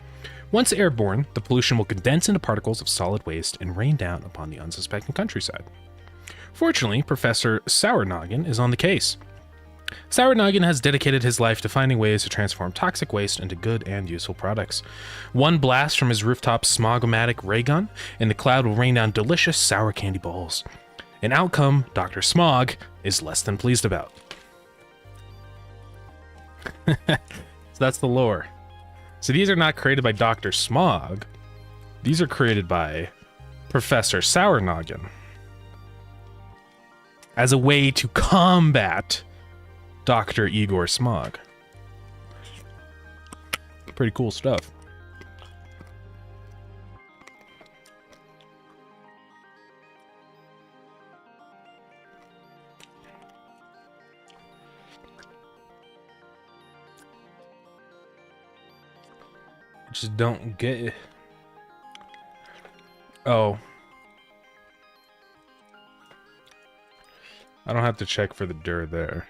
Once airborne, the pollution will condense into particles of solid waste and rain down upon the unsuspecting countryside. Fortunately, Professor Sournoggin is on the case. Sournoggin has dedicated his life to finding ways to transform toxic waste into good and useful products. One blast from his rooftop smog-o-matic ray gun, and the cloud will rain down delicious sour candy balls. An outcome Dr. Smog is less than pleased about. So that's the lore. So these are not created by Dr. Smog. These are created by Professor Sournoggin as a way to combat Dr. Igor Smog. Pretty cool stuff. I just don't get it. Oh. I don't have to check for the dir there.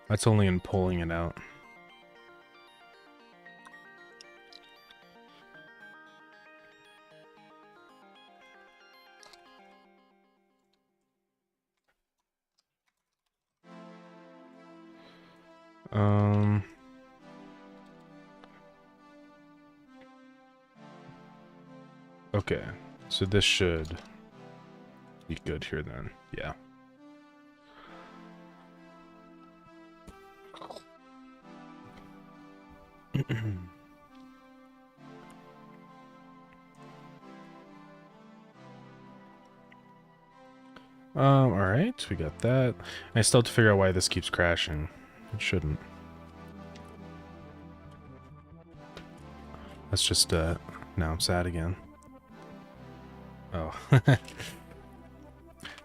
That's only in pulling it out. Okay, so this should be good here then. Yeah. Alright, we got that. I still have to figure out why this keeps crashing. It shouldn't. That's just, now I'm sad again. Oh. I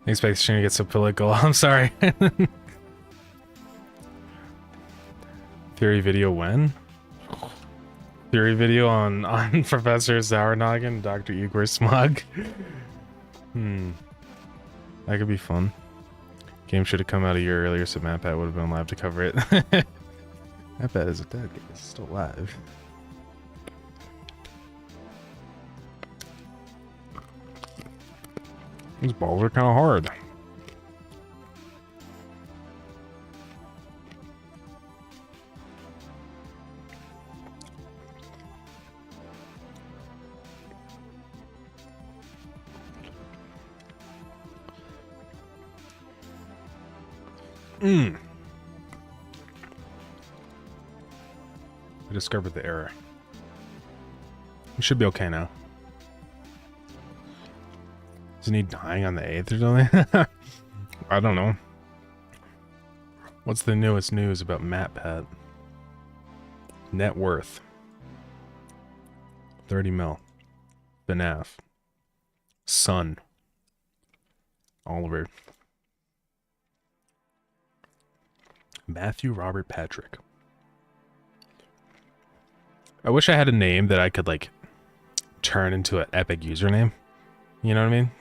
expect to get so political. I'm sorry. Theory video when? Theory video on Professor Sournoggin, Dr. Igor Smug. That could be fun. Game should have come out a year earlier so MatPat would have been alive to cover it. MatPat isn't dead, it's still alive. These balls are kind of hard. I discovered the error. We should be okay now. Isn't he dying on the 8th or something? I don't know. What's the newest news about MatPat? Net worth. 30 mil. FNAF. Son. Oliver. Matthew Robert Patrick. I wish I had a name that I could, like, turn into an epic username. You know what I mean?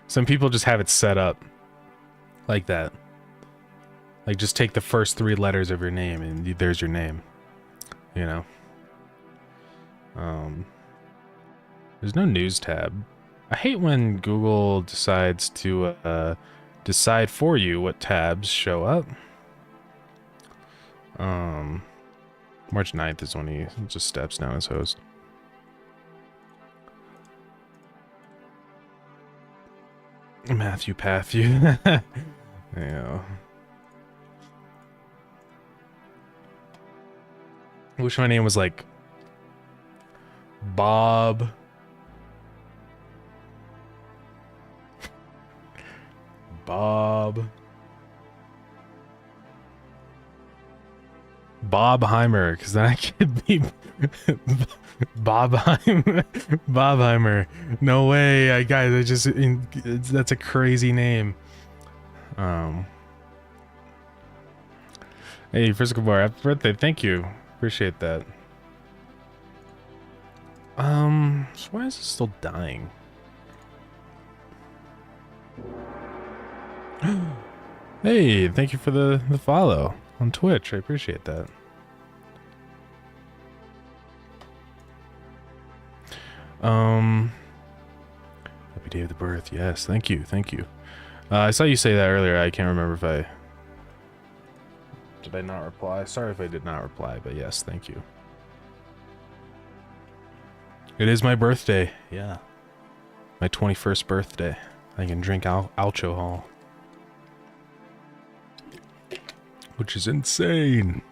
Some people just have it set up like that. Like, just take the first 3 letters of your name and there's your name. You know? There's no news tab. I hate when Google decides to decide for you what tabs show up. March 9th is when he just steps down as host. Matthew Patthew. Yeah. I wish my name was like Bob. Bobheimer, because then I could be Bobheimer. No way, guys. That's a crazy name. Hey, Frisco Bar, happy birthday! Thank you, appreciate that. So why is it still dying? Hey, thank you for the follow on Twitch. I appreciate that. Happy day of the birth. Yes, thank you. I saw you say that earlier. I can't remember if did I not reply. Sorry if I did not reply, but yes, thank you. It is my birthday. Yeah, my 21st birthday. I can drink alcohol, which is insane.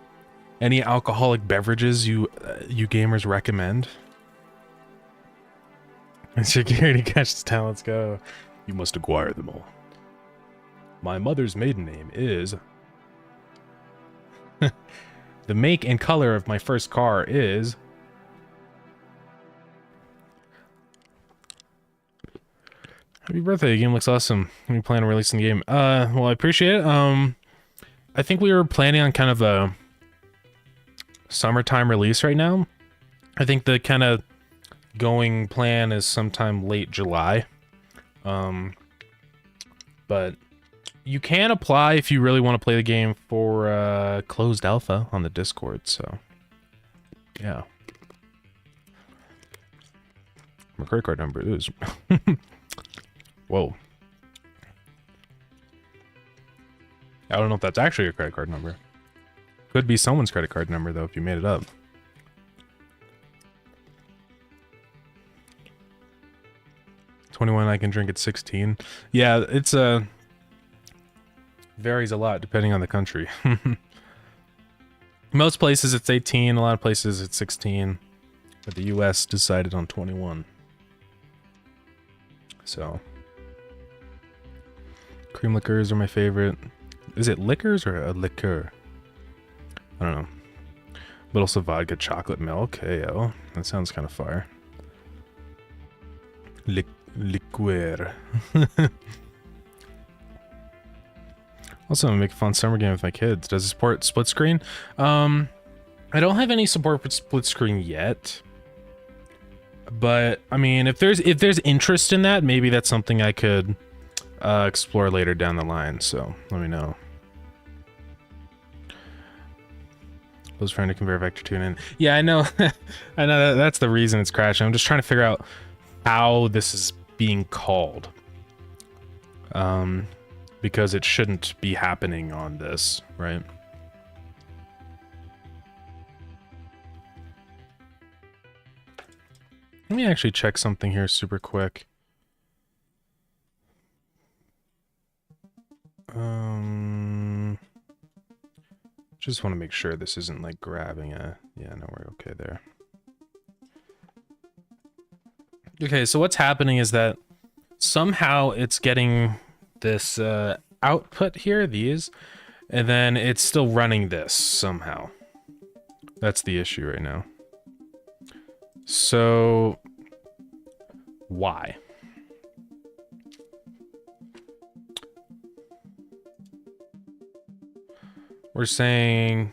Any alcoholic beverages you gamers recommend? Security catches town. Let's go. You must acquire them all. My mother's maiden name is. The make and color of my first car is. Happy birthday, the game looks awesome. We plan on releasing the game. Well, I appreciate it. I think we were planning on kind of a summertime release right now. I think the kind of going plan is sometime late July. But you can apply if you really want to play the game for closed alpha on the Discord, so yeah. My credit card number is whoa. I don't know if that's actually your credit card number. Could be someone's credit card number, though, if you made it up. $21, I can drink at 16. Yeah, it's varies a lot depending on the country. Most places it's 18, a lot of places it's 16. But the US decided on 21. So, cream liqueurs are my favorite. Is it liquors or a liqueur? I don't know. Little vodka, chocolate milk. Ayo, that sounds kind of fire. Liqueur. Also, I'm gonna make a fun summer game with my kids. Does it support split screen? I don't have any support for split screen yet. But I mean, if there's interest in that, maybe that's something I could explore later down the line. So let me know. I was trying to convert vector tune in. Yeah, I know. I know that's the reason it's crashing. I'm just trying to figure out how this is being called. Because it shouldn't be happening on this, right? Let me actually check something here super quick. Just want to make sure this isn't like grabbing a... Yeah, no, we're okay there. Okay, so what's happening is that somehow it's getting this output here, these, and then it's still running this somehow. That's the issue right now. So, why? We're saying,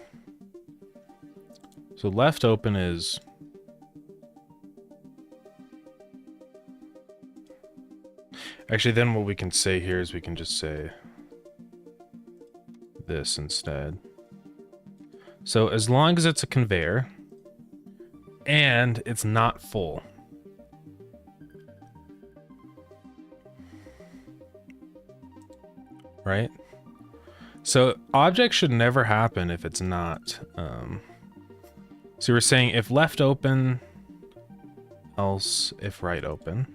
so left open is, actually then what we can say here is we can just say this instead. So as long as it's a conveyor and it's not full. Right? So object should never happen if it's not. So we're saying if left open, else if right open.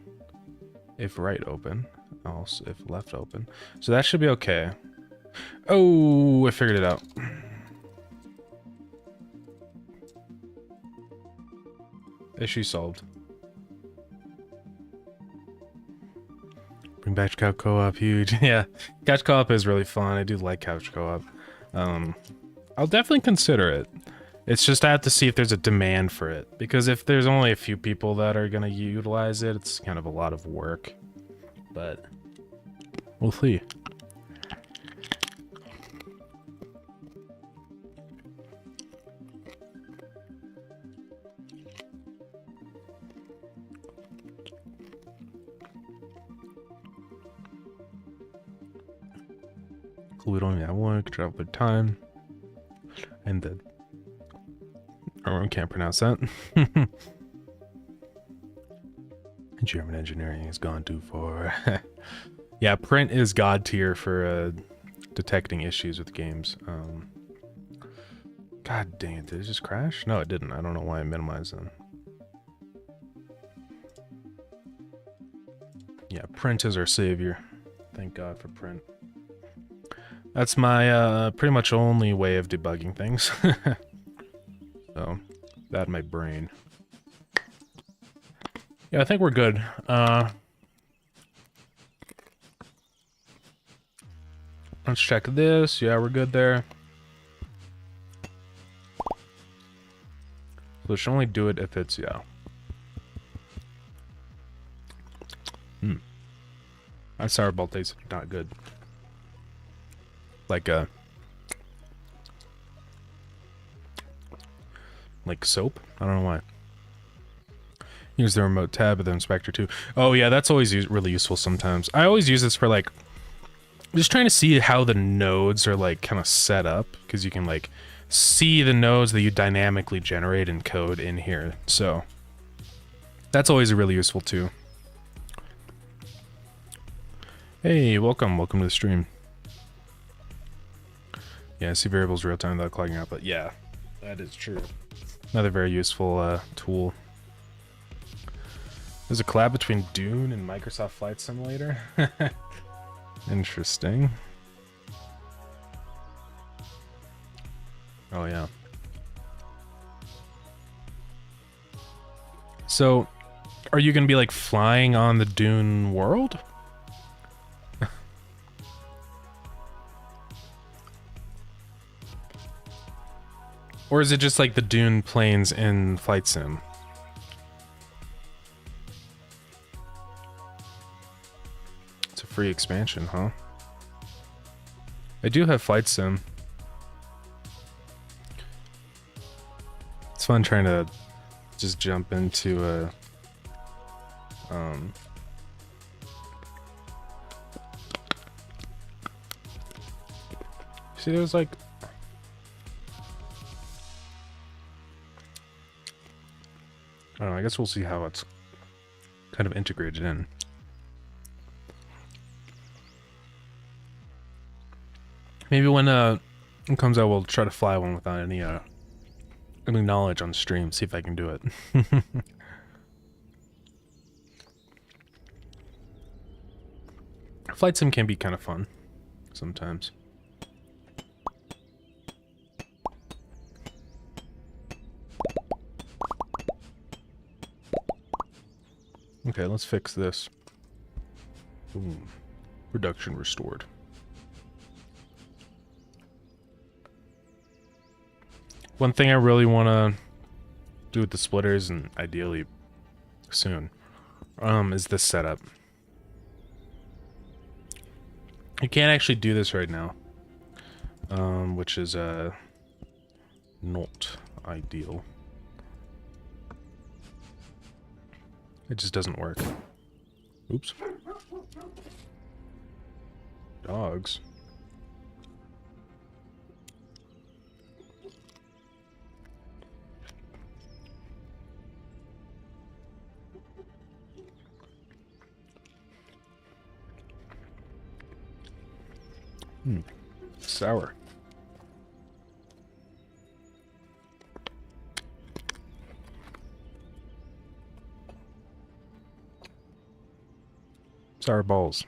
If right open, else if left open. So that should be okay. Oh, I figured it out. Issue solved. Bring back couch co-op, huge. Yeah, couch co-op is really fun. I do like couch co-op. I'll definitely consider it. It's just I have to see if there's a demand for it. Because if there's only a few people that are gonna utilize it, it's kind of a lot of work. But we'll see. We don't have one, could travel through time. And the... I can't pronounce that. German engineering has gone too far. Yeah, print is god tier for detecting issues with games. God dang it, did it just crash? No, it didn't. I don't know why I minimized them. Yeah, print is our savior. Thank God for print. That's my pretty much only way of debugging things. So, that and my brain. Yeah, I think we're good. Let's check this. Yeah, we're good there. So it should only do it if it's, yeah. That sour ball tastes not good. Like soap? I don't know why. Use the remote tab of the inspector too. Oh yeah, that's always really useful sometimes. I always use this for like, just trying to see how the nodes are like kind of set up, because you can like see the nodes that you dynamically generate and code in here. So that's always really useful too. Hey, welcome to the stream. Yeah, see variables real time without clogging out, but yeah, that is true. Another very useful tool. There's a collab between Dune and Microsoft Flight Simulator. Interesting. Oh yeah. So, are you gonna be like flying on the Dune world? Or is it just like the Dune planes in Flight Sim? It's a free expansion, huh? I do have Flight Sim. It's fun trying to just jump into a see, there's like I don't know, I guess we'll see how it's kind of integrated in. Maybe when it comes out, we'll try to fly one without any knowledge on stream, see if I can do it. Flight sim can be kind of fun sometimes. Okay, let's fix this. Boom. Production restored. One thing I really want to do with the splitters, and ideally soon, is this setup. You can't actually do this right now, which is not ideal. It just doesn't work. Oops. Dogs. Sour. Sour balls.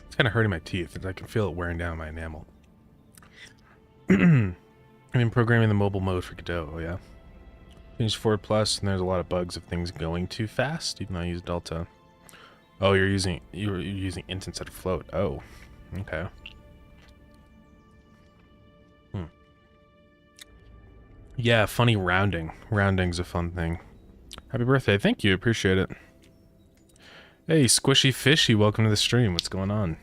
It's kind of hurting my teeth. I can feel it wearing down my enamel. I mean, programming the mobile mode for Godot, oh yeah. Use Forward Plus, and there's a lot of bugs of things going too fast, even though I use Delta. Oh, you're using int instead of float. Oh, okay. Yeah, funny rounding. Rounding's a fun thing. Happy birthday. Thank you. Appreciate it. Hey, Squishy Fishy, welcome to the stream. What's going on?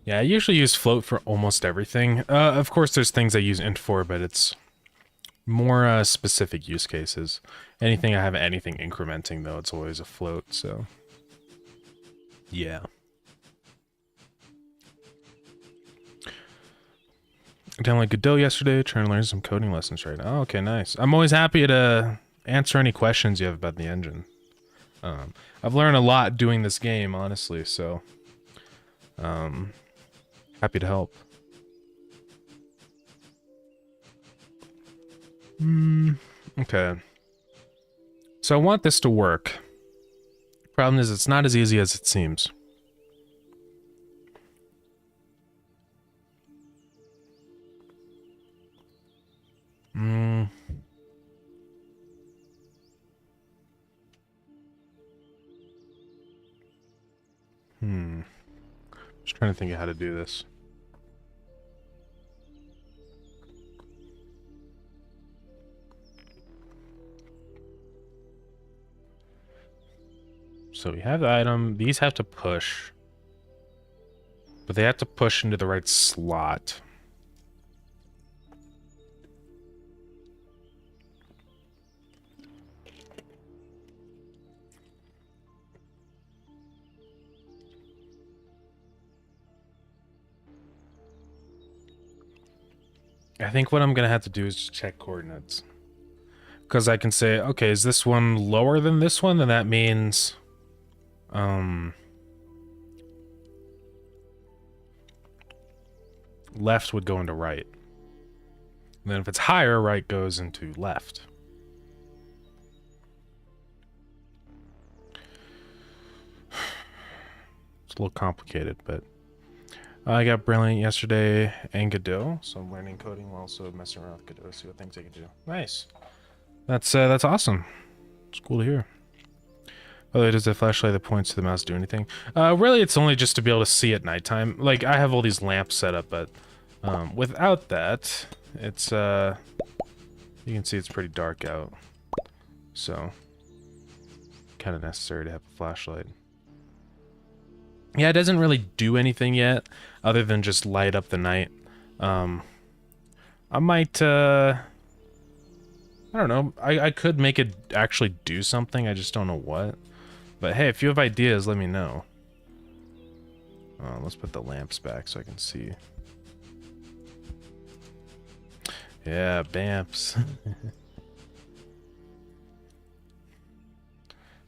Yeah, I usually use float for almost everything. Of course, there's things I use int for, but it's more specific use cases. Anything I have anything incrementing, though, it's always a float, so... yeah. I downloaded Godot yesterday, trying to learn some coding lessons right now. Oh, okay, nice. I'm always happy to answer any questions you have about the engine. I've learned a lot doing this game, honestly, so... happy to help. Okay. So I want this to work. Problem is, it's not as easy as it seems. Just trying to think of how to do this. So we have the item. These have to push. But they have to push into the right slot. I think what I'm gonna have to do is just check coordinates. Because I can say, okay, is this one lower than this one? Then that means... left would go into right. And then if it's higher, right goes into left. It's a little complicated, but... I got Brilliant yesterday and Godot, so I'm learning coding while also messing around with Godot, see what things I can do. Nice. That's awesome. It's cool to hear. By the way, does the flashlight that points to the mouse do anything? Really, it's only just to be able to see at nighttime. Like, I have all these lamps set up, but without that, it's, you can see it's pretty dark out. So, kind of necessary to have a flashlight. Yeah, it doesn't really do anything yet, other than just light up the night. I might, I don't know, I could make it actually do something, I just don't know what. But hey, if you have ideas, let me know. Let's put the lamps back so I can see. Yeah, BAMPs.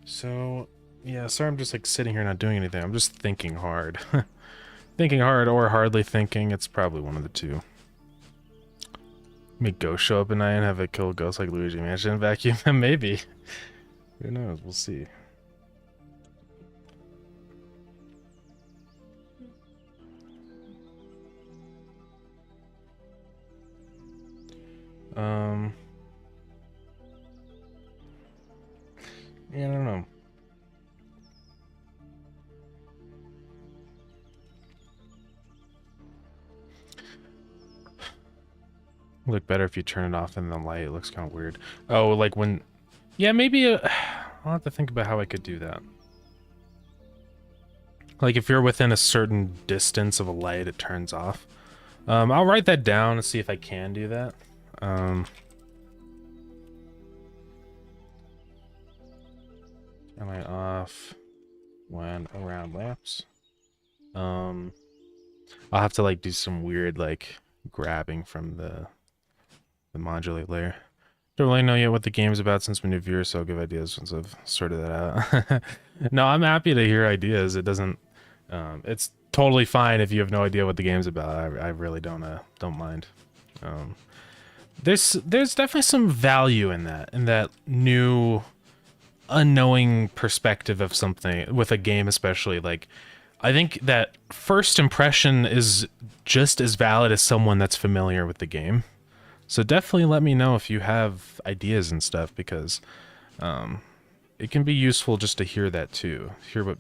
So... yeah, sorry I'm just like sitting here not doing anything. I'm just thinking hard. Thinking hard or hardly thinking. It's probably one of the two. Make Ghost show up at night and have it kill ghosts like Luigi Mansion vacuum? Maybe. Who knows? We'll see. Yeah, I don't know. Look better if you turn it off in the light. It looks kind of weird. Oh, like when... yeah, maybe... I'll have to think about how I could do that. Like if you're within a certain distance of a light, it turns off. I'll write that down and see if I can do that. Am I off when around lamps? I'll have to like do some weird like grabbing from the modulate layer. Don't really know yet what the game's about since we're new viewers, so I'll give ideas once I've sorted that out. No, I'm happy to hear ideas. It doesn't... it's totally fine if you have no idea what the game's about. I really don't mind. There's definitely some value in that new unknowing perspective of something with a game, especially. Like, I think that first impression is just as valid as someone that's familiar with the game. So definitely let me know if you have ideas and stuff, because it can be useful just to hear that too. Hear what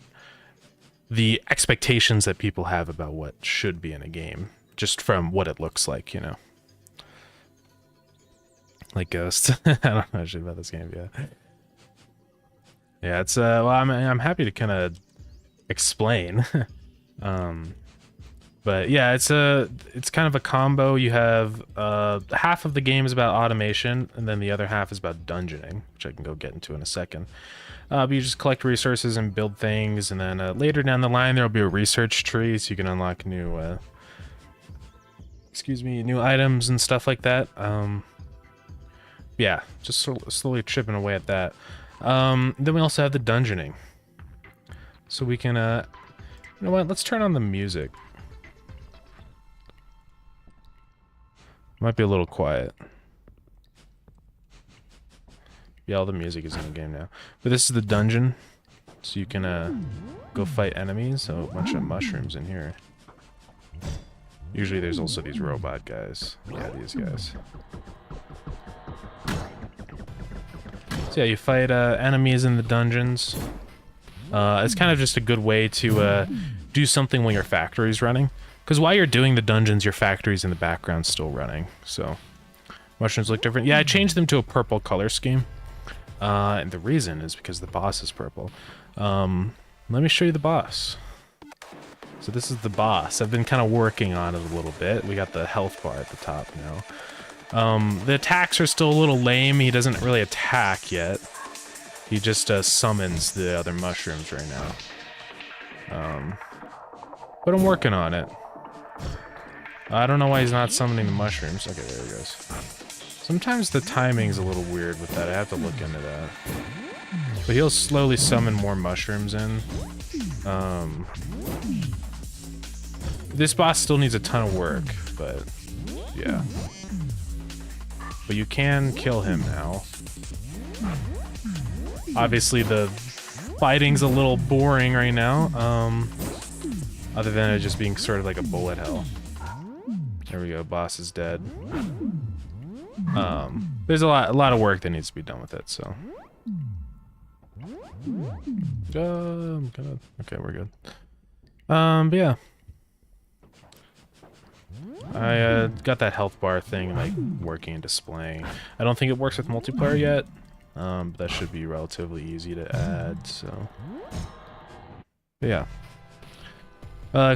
the expectations that people have about what should be in a game, just from what it looks like, you know. Like Ghost. I don't know shit about this game yet. Yeah, it's well, I'm happy to kind of explain. But yeah, it's kind of a combo. You have half of the game is about automation, and then the other half is about dungeoning, which I can go get into in a second. But you just collect resources and build things, and then later down the line there will be a research tree, so you can unlock new, new items and stuff like that. Yeah, just slowly chipping away at that. Then we also have the dungeoning, so we can, you know what? Let's turn on the music. Might be a little quiet. Yeah, all the music is in the game now. But this is the dungeon, so you can go fight enemies. So a bunch of mushrooms in here. Usually there's also these robot guys. Yeah, these guys. So yeah, you fight enemies in the dungeons. It's kind of just a good way to do something when your factory's running. Because while you're doing the dungeons, your factory's in the background still running. So, mushrooms look different. Yeah, I changed them to a purple color scheme. And the reason is because the boss is purple. Let me show you the boss. So this is the boss. I've been kind of working on it a little bit. We got the health bar at the top now. The attacks are still a little lame. He doesn't really attack yet. He just summons the other mushrooms right now. But I'm working on it. I don't know why he's not summoning the mushrooms. Okay, there he goes. Sometimes the timing's a little weird with that. I have to look into that. But he'll slowly summon more mushrooms in. This boss still needs a ton of work, but yeah. But you can kill him now. Obviously the fighting's a little boring right now, other than it just being sort of like a bullet hell. There we go, boss is dead. There's a lot of work that needs to be done with it, so. Okay, we're good. But yeah. I got that health bar thing like working and displaying. I don't think it works with multiplayer yet. But that should be relatively easy to add, so. But yeah.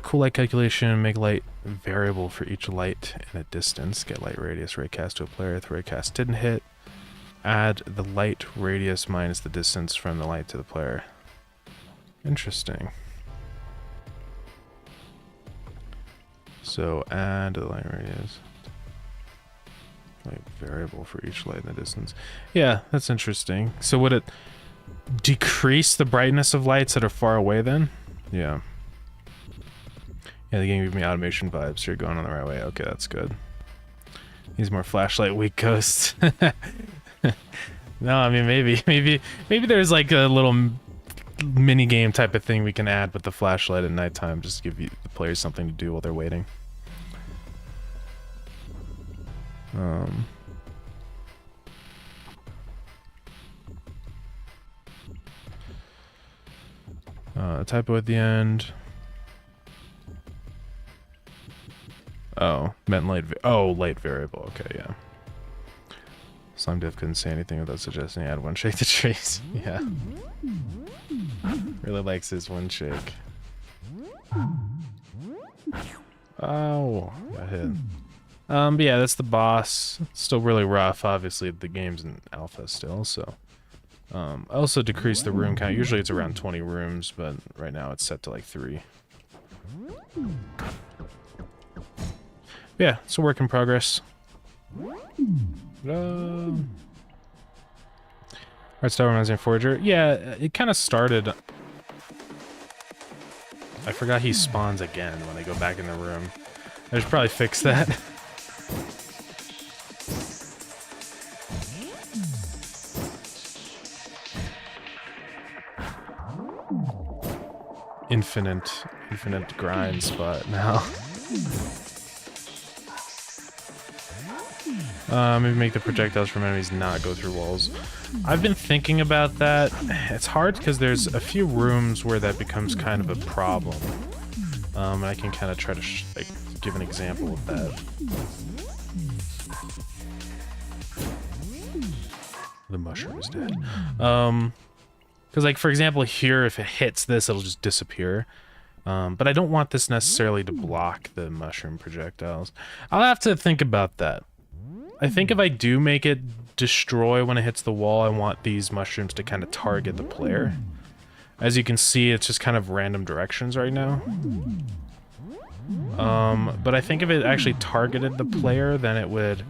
Cool light calculation, make light variable for each light in a distance. Get light radius raycast to a player if the raycast didn't hit. Add the light radius minus the distance from the light to the player. Interesting. So add the light radius. Light variable for each light in the distance. Yeah, that's interesting. So would it decrease the brightness of lights that are far away then? Yeah. Yeah, the game gave me automation vibes, so you're going on the right way. Okay, that's good. Needs more flashlight weak ghosts. No, I mean maybe there's like a little mini game type of thing we can add with the flashlight at nighttime, just to give the players something to do while they're waiting. Typo at the end. Oh, meant light. Light variable. Okay, yeah. Slime Dev couldn't say anything without suggesting add one shake to Trace. Yeah. Really likes his one shake. Oh, got hit. But yeah, that's the boss. It's still really rough. Obviously, the game's in alpha still, so. I also decreased the room count. Usually it's around 20 rooms, but right now it's set to like 3. Yeah, it's a work in progress. Art style reminds me of Forger. Yeah, it kind of started. I forgot he spawns again when they go back in the room. I should probably fix that. Infinite grind spot now. Maybe make the projectiles from enemies not go through walls. I've been thinking about that. It's hard because there's a few rooms where that becomes kind of a problem. And I can kind of try to like give an example of that. The mushroom is dead. Because like for example here, if it hits this, it'll just disappear. But I don't want this necessarily to block the mushroom projectiles. I'll have to think about that. I think if I do make it destroy when it hits the wall, I want these mushrooms to kind of target the player. As you can see, it's just kind of random directions right now. But I think if it actually targeted the player, then it would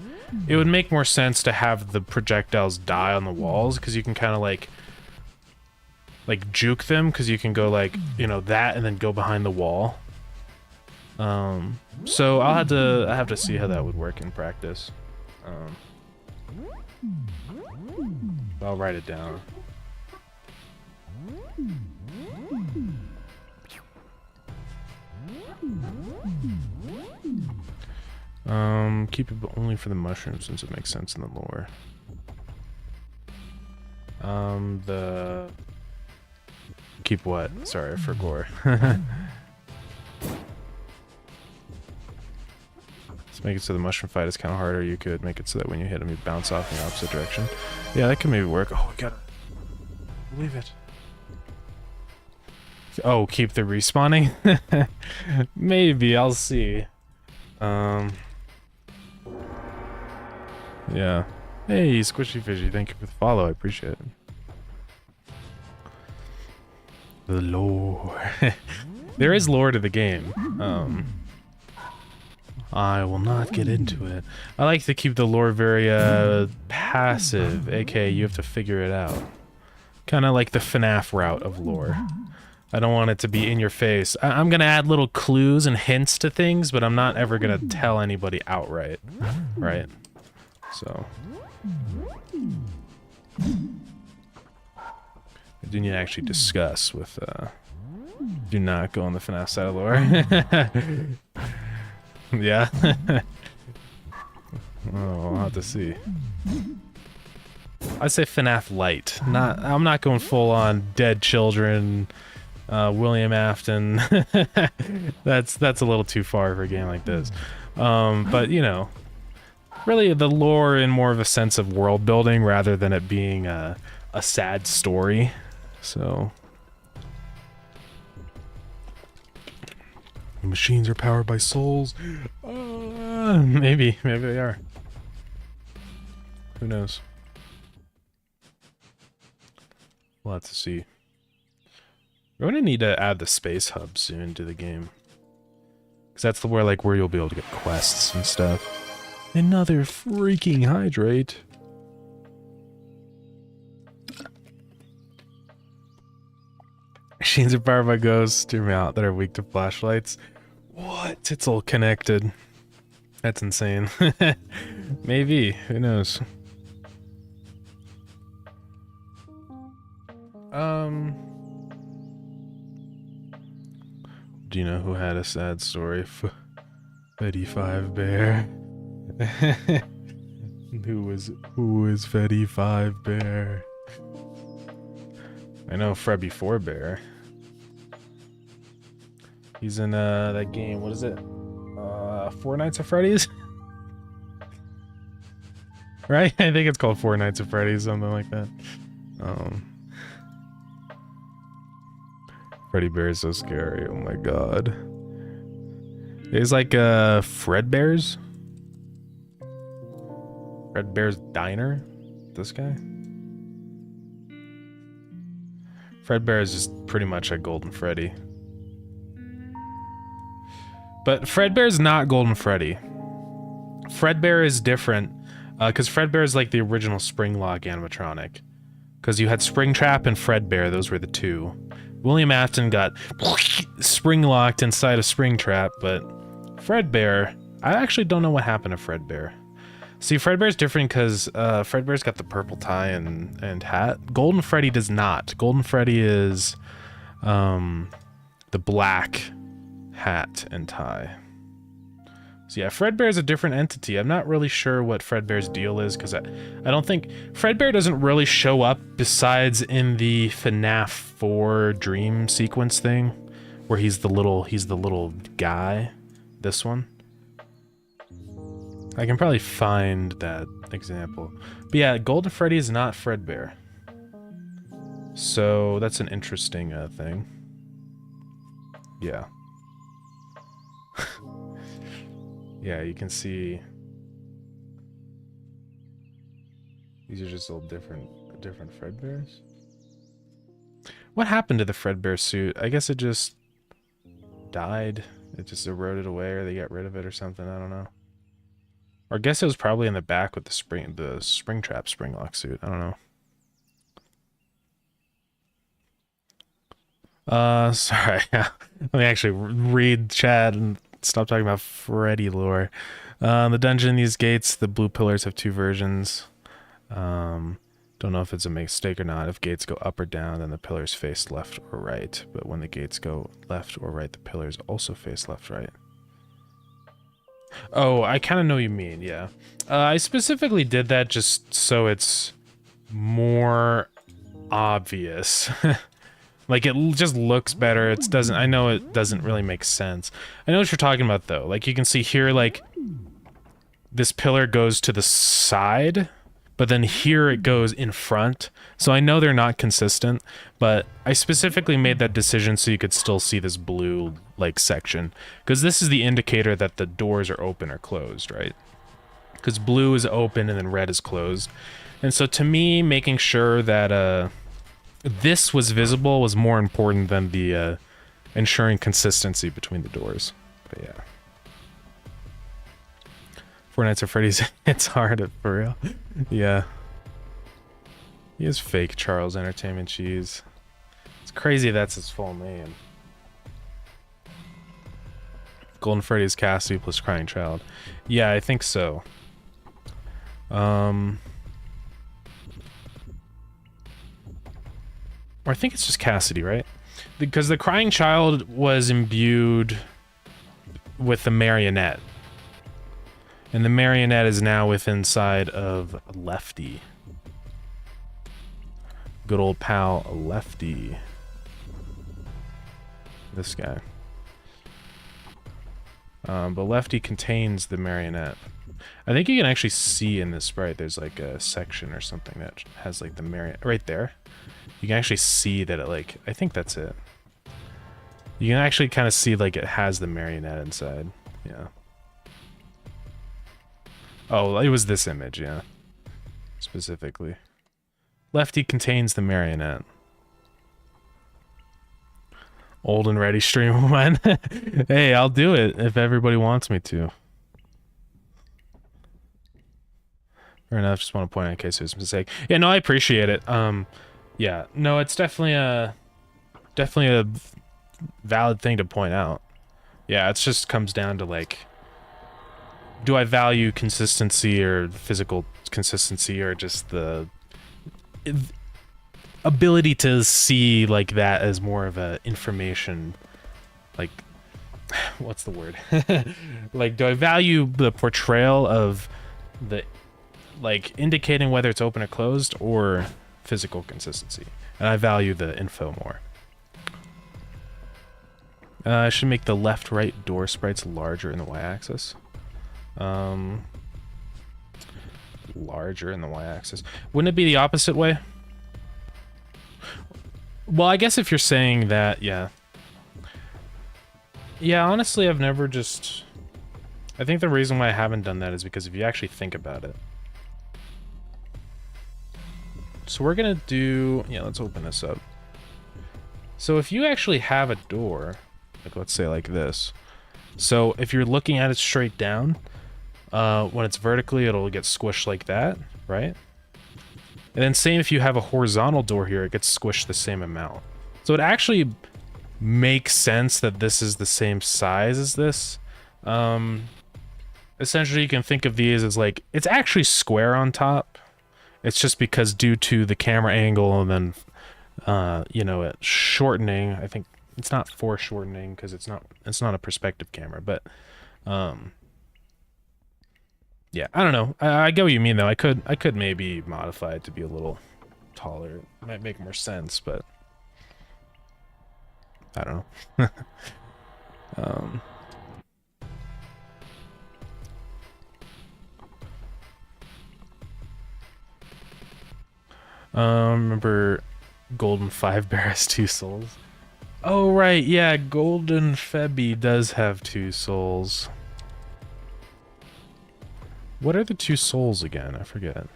make more sense to have the projectiles die on the walls, because you can kind of like juke them, because you can go like, you know, that and then go behind the wall. So I have to see how that would work in practice. I'll write it down. Keep it only for the mushrooms since it makes sense in the lore. Keep what? Sorry, for gore. Let's make it so the mushroom fight is kind of harder. You could make it so that when you hit them, you bounce off in the opposite direction. Yeah, that could maybe work. Oh, we gotta leave it. Oh, keep the respawning? Maybe, I'll see. Yeah. Hey, Squishy Fishy, thank you for the follow. I appreciate it. The lore. There is lore to the game. I will not get into it. I like to keep the lore very passive, aka you have to figure it out. Kind of like the FNAF route of lore. I don't want it to be in your face. I'm gonna add little clues and hints to things, but I'm not ever gonna tell anybody outright, right? So I do need to actually discuss with, do not go on the FNAF side of lore. Yeah. Oh, I'll have to see. I say FNAF light. I'm not going full on dead children, William Afton. That's a little too far for a game like this. But you know, really the lore in more of a sense of world building rather than it being a sad story. So the machines are powered by souls. Maybe they are. Who knows? We'll have to see. We're gonna need to add the space hub soon to the game, because that's where you'll be able to get quests and stuff. Another freaking hydrate. Machines are powered by ghosts. Hear me out. That are weak to flashlights. What? It's all connected. That's insane. Maybe. Who knows? Do you know who had a sad story? Fetty Five Bear. Who is Fetty Five Bear? I know Freddy Four Bear. He's in that game. What is it? Four Nights at Freddy's? Right? I think it's called Four Nights at Freddy's, something like that. Freddy Bear is so scary. Oh my god. There's like Fredbear's? Fredbear's Diner? This guy? Fredbear is just pretty much like Golden Freddy. But Fredbear's not Golden Freddy. Fredbear is different, because Fredbear is like the original Springlock animatronic. Because you had Springtrap and Fredbear, those were the two. William Afton got spring-locked inside a Springtrap, but Fredbear, I actually don't know what happened to Fredbear. See, Fredbear's different because Fredbear's got the purple tie and hat. Golden Freddy does not. Golden Freddy is the black hat and tie. So yeah, Fredbear is a different entity. I'm not really sure what Fredbear's deal is because I don't think Fredbear doesn't really show up besides in the FNAF 4 dream sequence thing, where he's the little guy. This one. I can probably find that example. But yeah, Golden Freddy is not Fredbear. So that's an interesting thing. Yeah. Yeah, you can see these are just all different Fredbears. What happened to the Fredbear suit? I guess it just died. It just eroded away, or they got rid of it or something. I don't know. Or I guess it was probably in the back with the Springtrap Springlock suit. I don't know. Sorry. Let me actually read chat and stop talking about Freddy lore. The dungeon in these gates, the blue pillars have two versions. Don't know if it's a mistake or not. If gates go up or down, then the pillars face left or right. But when the gates go left or right, the pillars also face left or right. Oh, I kind of know what you mean, yeah. I specifically did that just so it's more obvious. Like, it just looks better. I know it doesn't really make sense. I know what you're talking about, though. Like, you can see here, like, this pillar goes to the side, but then here it goes in front. So I know they're not consistent, but I specifically made that decision so you could still see this blue, like, section. Because this is the indicator that the doors are open or closed, right? Because blue is open and then red is closed. And so to me, making sure that, this was visible was more important than the ensuring consistency between the doors. But yeah. Four Nights at Freddy's, it's hard for real. Yeah. He is fake Charles Entertainment Cheese. It's crazy that's his full name. Golden Freddy's Cassidy plus Crying Child. Yeah, I think so. Or I think it's just Cassidy, right? Because the Crying Child was imbued with the marionette. And the marionette is now inside of Lefty. Good old pal Lefty. This guy. But Lefty contains the marionette. I think you can actually see in this sprite there's like a section or something that has like the marionette right there. You can actually see that it like, I think that's it. You can actually kind of see like it has the marionette inside. Yeah. Oh, it was this image, yeah. Specifically. Lefty contains the marionette. Old and ready stream when? Hey, I'll do it if everybody wants me to. Fair enough, just want to point out in case there's a mistake. Yeah, no, I appreciate it. Yeah, no, it's definitely a valid thing to point out. Yeah, it just comes down to like, do I value consistency or physical consistency or just the ability to see like that as more of a information, like, what's the word? Like, do I value the portrayal of the, like, indicating whether it's open or closed or physical consistency? And I value the info more. I should make the left-right door sprites larger in the y-axis. Larger in the y-axis. Wouldn't it be the opposite way? Well, I guess if you're saying that, yeah. Yeah, honestly, I've never just... I think the reason why I haven't done that is because if you actually think about it. So we're gonna do... Yeah, let's open this up. So if you actually have a door, like let's say like this. So if you're looking at it straight down, when it's vertically, it'll get squished like that, right? And then same if you have a horizontal door here, it gets squished the same amount. So it actually makes sense that this is the same size as this. Essentially, you can think of these as like, it's actually square on top. It's just because due to the camera angle and then, you know, it shortening, I think it's not foreshortening because it's not a perspective camera, but, yeah, I don't know. I get what you mean though. I could maybe modify it to be a little taller. It might make more sense, but I don't know. Remember Golden Five Bear has 2 souls? Oh right, yeah, Golden Febby does have 2 souls. What are the 2 souls again? I forget.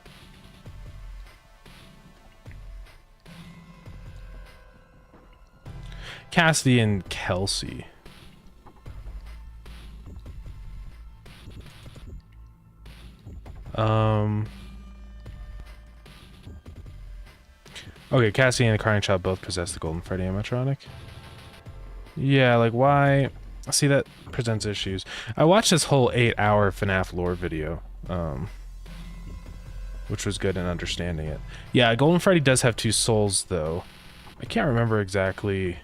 Cassidy and Kelsey. Okay, Cassidy and the Crying Child both possess the Golden Freddy animatronic. Yeah, like why? See, that presents issues. I watched this whole 8-hour FNAF lore video, which was good in understanding it. Yeah, Golden Freddy does have 2 souls, though. I can't remember exactly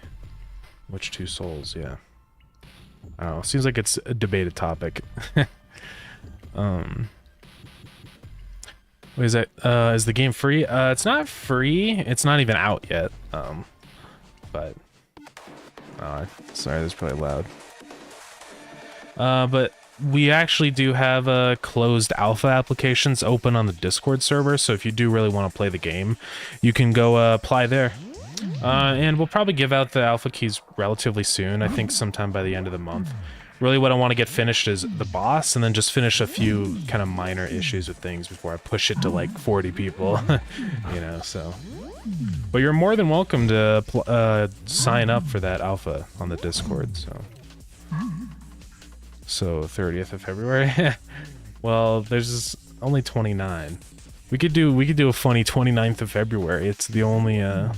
which 2 souls, yeah. I don't know, seems like it's a debated topic. What is that? Is the game free? It's not free. It's not even out yet. But... Oh, sorry, that's probably loud. But we actually do have closed alpha applications open on the Discord server, so if you do really want to play the game, you can go apply there. And we'll probably give out the alpha keys relatively soon, I think sometime by the end of the month. Really what I want to get finished is the boss, and then just finish a few kind of minor issues with things before I push it to like 40 people, you know, so... But you're more than welcome to sign up for that alpha on the Discord, so... So, 30th of February? Well, there's only 29. We could do a funny 29th of February. It's the only it's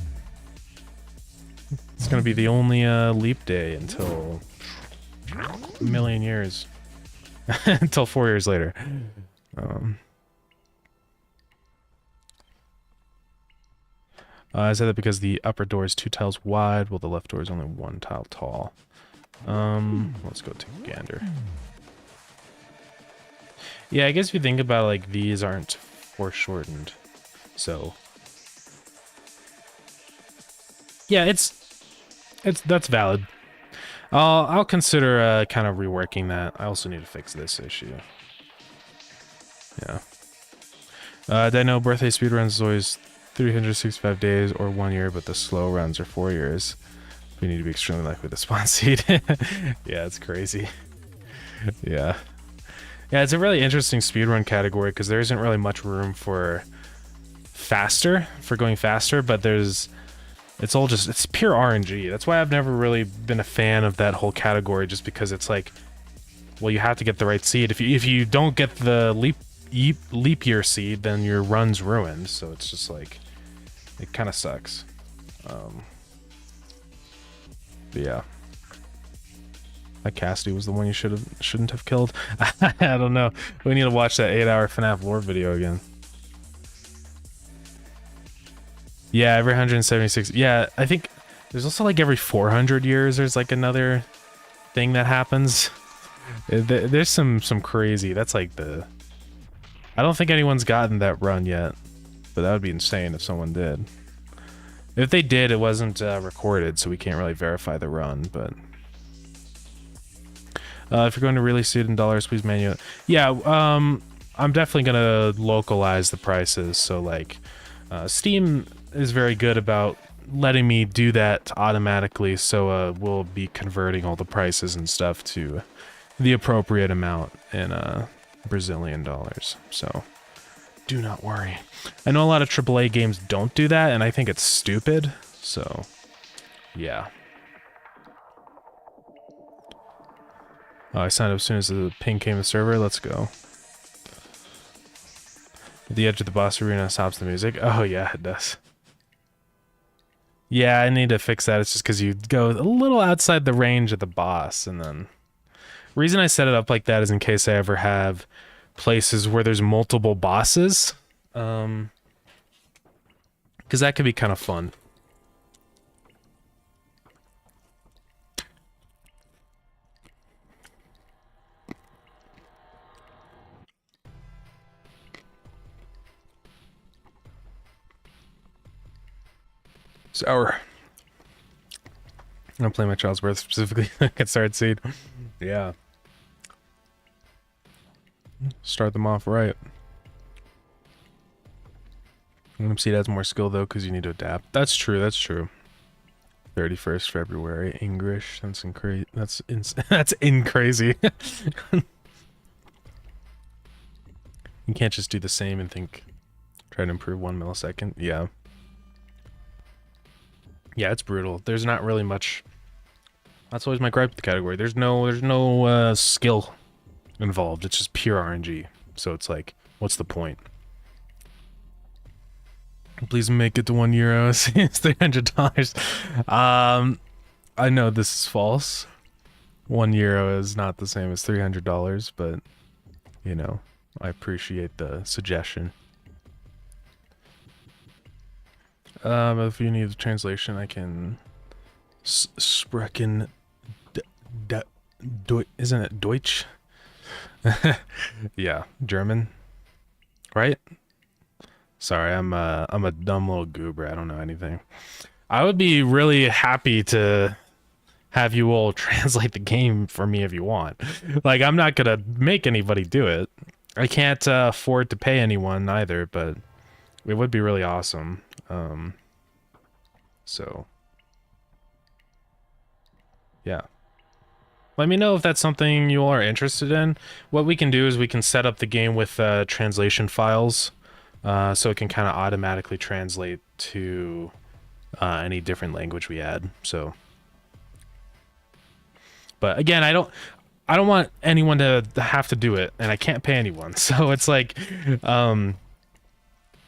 gonna be the only leap day until a million years. Until 4 years later. I said that because the upper door is 2 tiles wide, while the left door is only 1 tile tall. Let's go take a gander. Yeah, I guess if you think about it, like, these aren't foreshortened, so yeah, that's valid. I'll consider kind of reworking that. I also need to fix this issue. Yeah. Did I know birthday speedruns is always 365 days or 1 year, but the slow runs are 4 years. We need to be extremely likely to spawn seed. Yeah, it's crazy. Yeah. Yeah, it's a really interesting speedrun category because there isn't really much room for going faster, but it's pure RNG. That's why I've never really been a fan of that whole category, just because it's like, well, you have to get the right seed. If you don't get the leap year seed, then your run's ruined. So it's just like, it kind of sucks. But yeah. That Cassidy was the one you shouldn't have killed. I don't know. We need to watch that 8-hour FNAF lore video again. Yeah, every 176. Yeah, I think there's also like every 400 years there's like another thing that happens. There's some crazy. That's like I don't think anyone's gotten that run yet, but that would be insane if someone did. If they did, it wasn't recorded, so we can't really verify the run, but if you're going to release it in dollars, please menu it. Yeah, I'm definitely gonna localize the prices, so like Steam is very good about letting me do that automatically, so we'll be converting all the prices and stuff to the appropriate amount in Brazilian dollars, so do not worry. I know a lot of AAA games don't do that, and I think it's stupid, so yeah. I signed up as soon as the ping came to the server. Let's go. The edge of the boss arena stops the music. Oh yeah, it does. Yeah, I need to fix that. It's just because you go a little outside the range of the boss, and then the reason I set it up like that is in case I ever have places where there's multiple bosses, because that could be kind of fun. Sour. I'm gonna play my child's birth specifically. Get started seed. Yeah. Start them off right. Seed has more skill though, because you need to adapt. That's true. That's true. 31st February English. That's that's crazy. You can't just do the same and think try to improve 1 millisecond. Yeah. Yeah, it's brutal. There's not really much. That's always my gripe with the category. There's no skill involved. It's just pure RNG. So it's like, what's the point? Please make it to €1. It's $300. I know this is false. €1 is not the same as $300, but you know, I appreciate the suggestion. If you need the translation, I can sprechen. Isn't it Deutsch? Yeah, German, right? Sorry, I'm a dumb little goober. I don't know anything. I would be really happy to have you all translate the game for me if you want. Like, I'm not gonna make anybody do it. I can't afford to pay anyone either, but it would be really awesome. So yeah, let me know if that's something you all are interested in. What we can do is we can set up the game with translation files, so it can kind of automatically translate to any different language we add. So, but again, I don't want anyone to have to do it, and I can't pay anyone. So it's like,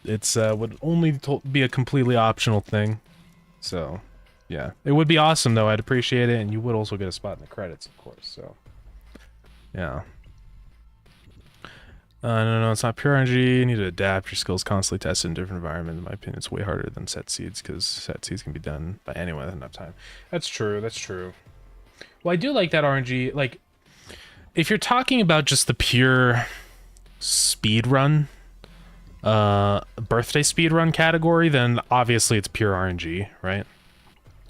it's would only be a completely optional thing. So, yeah, it would be awesome though. I'd appreciate it, and you would also get a spot in the credits, of course. So, yeah. No, it's not pure RNG. You need to adapt your skills constantly, tested in different environments. In my opinion, it's way harder than set seeds because set seeds can be done by anyone with enough time. That's true. That's true. Well, I do like that RNG. Like, if you're talking about just the pure speed run, birthday speed run category, then obviously it's pure RNG, right?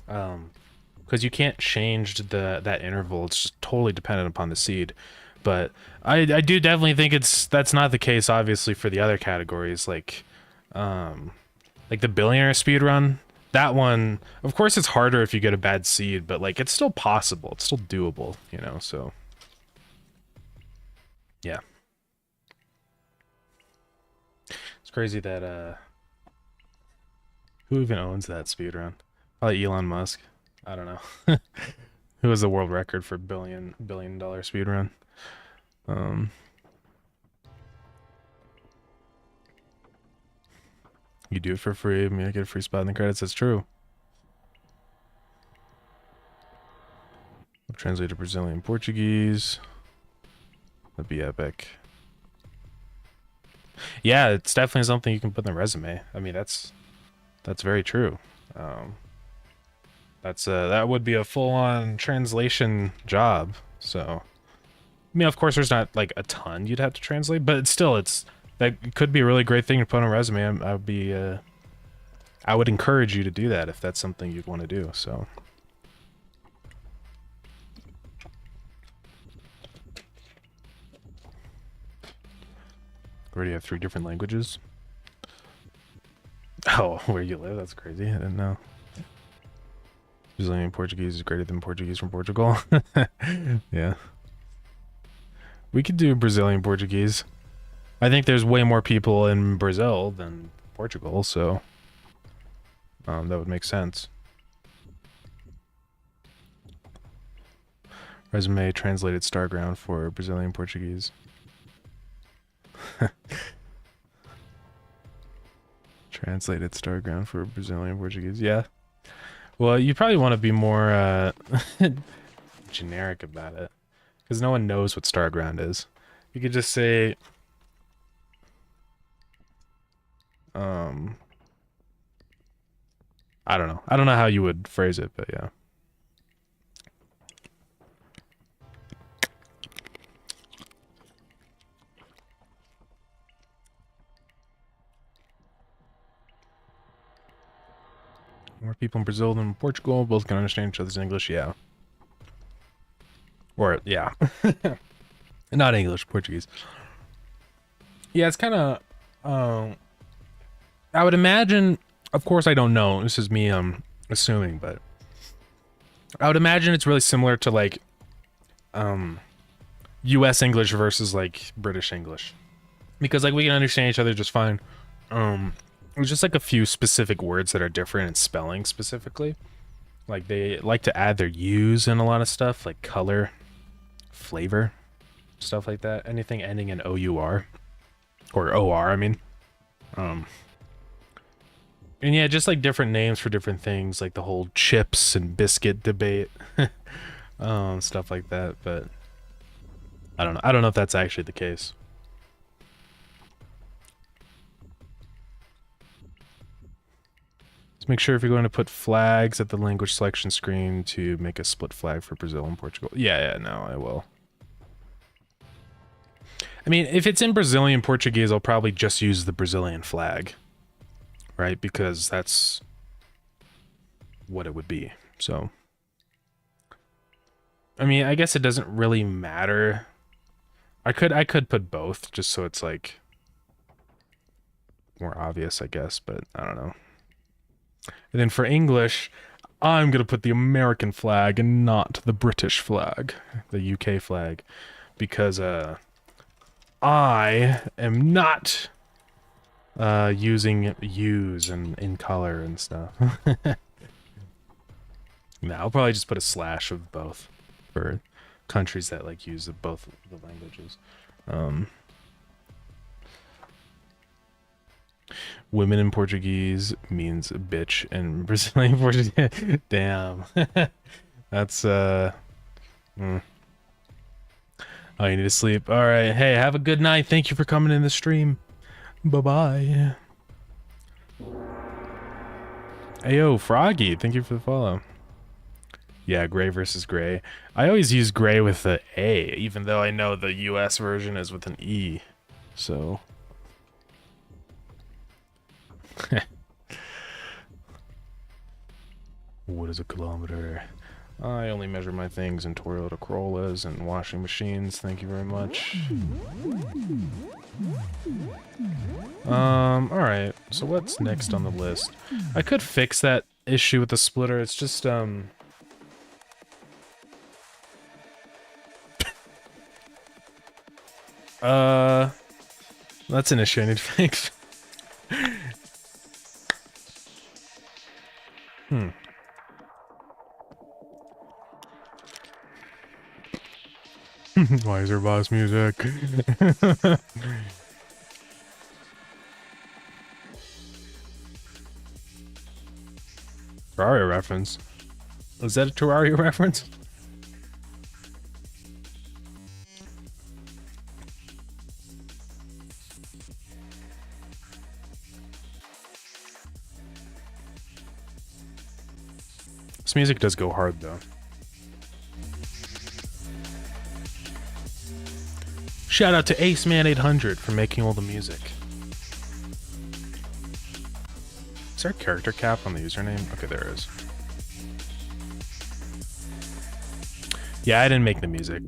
Because you can't change that interval. It's just totally dependent upon the seed. But I do definitely think that's not the case, obviously, for the other categories, like the billionaire speedrun. That one, of course, it's harder if you get a bad seed, but like it's still possible. It's still doable, you know. So yeah, it's crazy that who even owns that speedrun? Probably Elon Musk. I don't know. Who has the world record for billion dollar speedrun? You do it for free. I mean, I get a free spot in the credits. That's true. I'll translate to Brazilian Portuguese. That'd be epic. Yeah, it's definitely something you can put in the resume. I mean, that's very true. That would be a full-on translation job. So, I mean, of course, there's not like a ton you'd have to translate, but that could be a really great thing to put on a resume. I would encourage you to do that if that's something you'd want to do. So. Already have 3 different languages. Oh, where you live? That's crazy. I didn't know. Brazilian Portuguese is greater than Portuguese from Portugal. Yeah. We could do Brazilian Portuguese. I think there's way more people in Brazil than Portugal, so that would make sense. Resume translated Starground for Brazilian Portuguese. Translated Starground for Brazilian Portuguese. Yeah. Well, you probably want to be more generic about it, because no one knows what Starground is. You could just say, I don't know. I don't know how you would phrase it, but yeah. More people in Brazil than Portugal. Both can understand each other's English. Yeah. Or, yeah. Not English, Portuguese. Yeah, it's kind of... I would imagine... Of course, I don't know. This is me assuming, but... I would imagine it's really similar to, like... US English versus, like, British English. Because, like, we can understand each other just fine. There's just like a few specific words that are different in spelling specifically. Like they like to add their U's in a lot of stuff, like color, flavor, stuff like that. Anything ending in O-U-R or O-R, I mean. And yeah, just like different names for different things, like the whole chips and biscuit debate, stuff like that. But I don't know. I don't know if that's actually the case. Make sure if you're going to put flags at the language selection screen to make a split flag for Brazil and Portugal. Yeah, no, I will. I mean, if it's in Brazilian Portuguese, I'll probably just use the Brazilian flag, right? Because that's what it would be. So, I mean, I guess it doesn't really matter. I could put both just so it's like more obvious, I guess, but I don't know. And then for English, I'm going to put the American flag and not the British flag, the UK flag, because I am not using U's and in color and stuff. No, I'll probably just put a slash of both for countries that like use both the languages. Women in Portuguese means bitch, and Brazilian Portuguese. Damn. That's Oh, you need to sleep. All right. Hey, have a good night. Thank you for coming in the stream. Bye-bye. Ayo, Froggy. Thank you for the follow. Yeah, gray versus gray. I always use gray with the A, even though I know the US version is with an E. So... What is a kilometer? I only measure my things in Toyota Corollas and washing machines. Thank you very much. Alright. So what's next on the list? I could fix that issue with the splitter. It's just, that's an issue I need to fix. Why is there boss music? Terraria reference. Is that a Terraria reference? This music does go hard though. Shout out to Aceman800 for making all the music. Is there a character cap on the username? Okay, there is. Yeah, I didn't make the music.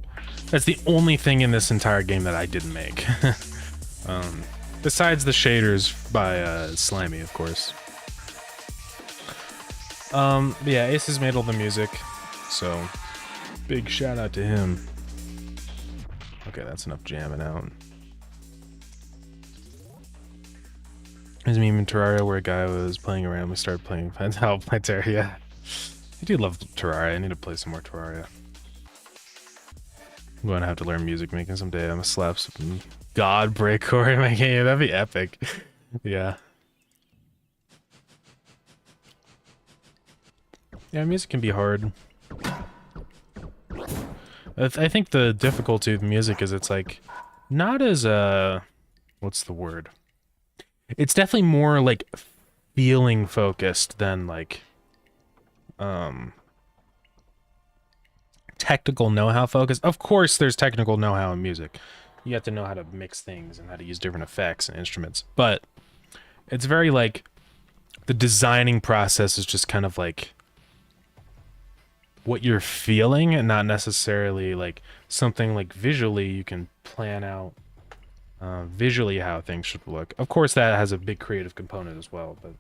That's the only thing in this entire game that I didn't make. Besides the shaders by Slimy, of course. But yeah, Ace has made all the music, so big shout out to him. Okay, that's enough jamming out. There's a meme in Terraria where a guy was playing around. We started playing Terraria. I do love Terraria. I need to play some more Terraria. I'm going to have to learn music making someday. I'm gonna slap some God breakcore in my game. That'd be epic. Yeah. Yeah, music can be hard. I think the difficulty with music is it's like not as what's the word? It's definitely more like feeling focused than like technical know-how focused. Of course there's technical know-how in music. You have to know how to mix things and how to use different effects and instruments. But it's very like the designing process is just kind of like what you're feeling and not necessarily like something like visually you can plan out visually how things should look. Of course that has a big creative component as well, but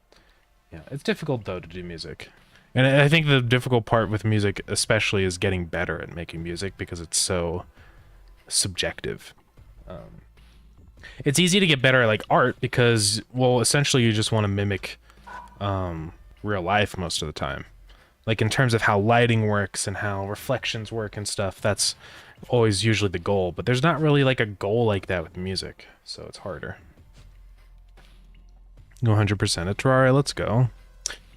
yeah, it's difficult though to do music. And I think the difficult part with music especially is getting better at making music because it's so subjective. It's easy to get better at like art because, well, essentially you just want to mimic real life most of the time. Like in terms of how lighting works and how reflections work and stuff, that's always usually the goal. But there's not really like a goal like that with music, so it's harder. Go 100% at Terraria, let's go.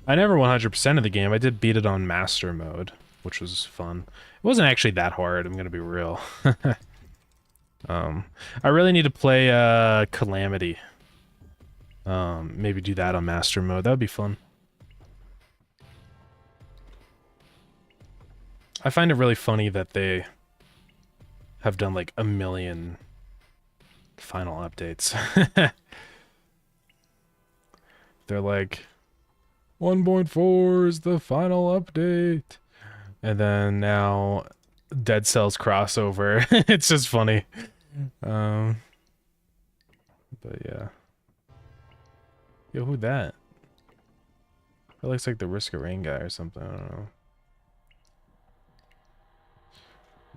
I never 100% of the game. I did beat it on master mode, which was fun. It wasn't actually that hard, I'm gonna be real. I really need to play Calamity. Maybe do that on master mode. That would be fun. I find it really funny that they have done like 1 million final updates. They're like 1.4 is the final update. And then now Dead Cells crossover. It's just funny. But yeah. Yo, who that? That looks like the Risk of Rain guy or something. I don't know.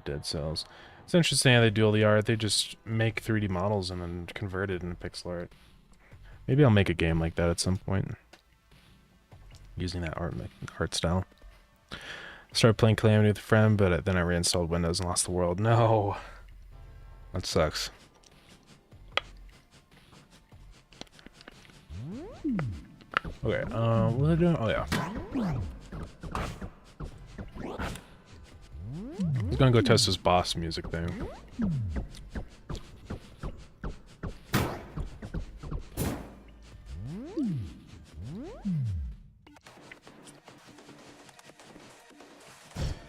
Dead Cells. It's interesting how they do all the art. They just make 3D models and then convert it into pixel art. Maybe I'll make a game like that at some point. Using that art style. Started playing Calamity with a friend, but then I reinstalled Windows and lost the world. No. That sucks. Okay, what are they doing? Oh, yeah. He's gonna go test his boss music thing.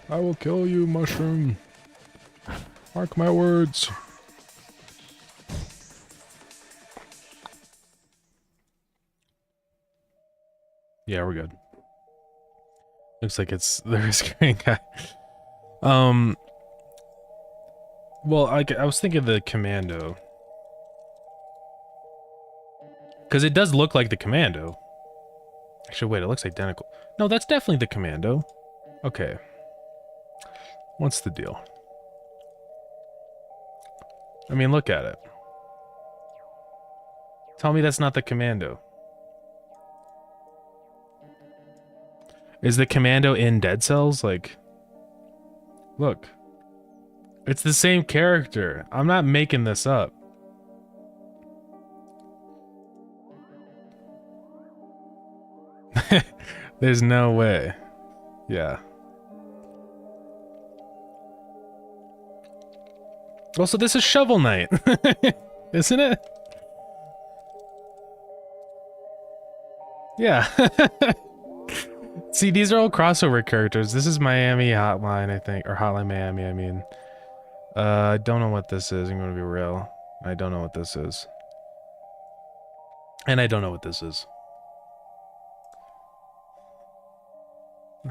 I will kill you, mushroom. Mark my words. Yeah, we're good. Looks like it's the screen guy. Well, I was thinking of the commando. Because it does look like the commando. Actually, wait, it looks identical. No, that's definitely the commando. Okay. What's the deal? I mean, look at it. Tell me that's not the commando. Is the commando in Dead Cells? Like, look. It's the same character. I'm not making this up. There's no way. Yeah. Also, this is Shovel Knight. Isn't it? Yeah. See, these are all crossover characters. This is Miami Hotline, I think. Or Hotline Miami, I mean. I don't know what this is. I'm gonna be real. I don't know what this is. And I don't know what this is.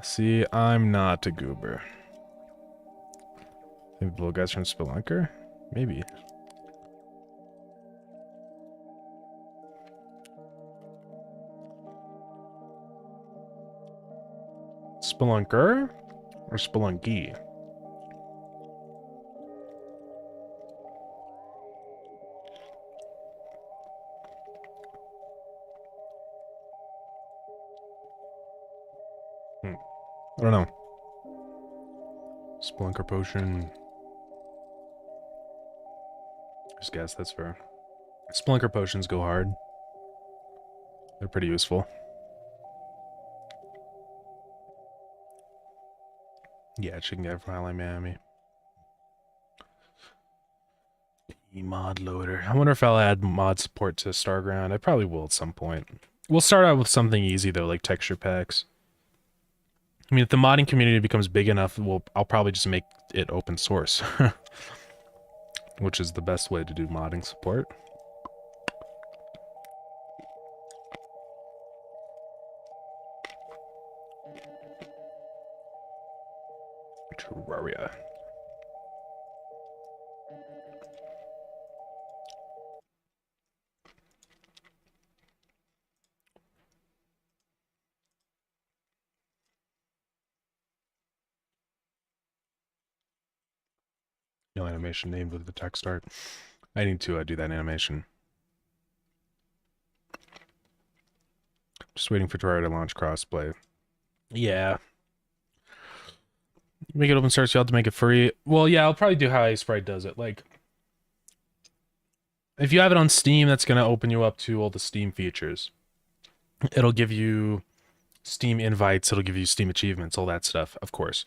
See, I'm not a goober. Think the little guys from Spelunker? Maybe. Spelunker? Or Spelunky? I don't know. Spelunker potion. Just guess, that's fair. Spelunker potions go hard. They're pretty useful. Yeah, chicken guy from Hotline Miami. Mod loader. I wonder if I'll add mod support to Starground. I probably will at some point. We'll start out with something easy though, like texture packs. I mean, if the modding community becomes big enough, I'll probably just make it open source. Which is the best way to do modding support. Terraria. No animation named with the text art. I need to do that animation. Just waiting for Terraria to launch crossplay. Yeah. Make it open source, you have to make it free. Well, yeah, I'll probably do how iSprite does it. Like, if you have it on Steam, that's going to open you up to all the Steam features. It'll give you Steam invites, it'll give you Steam achievements, all that stuff, of course.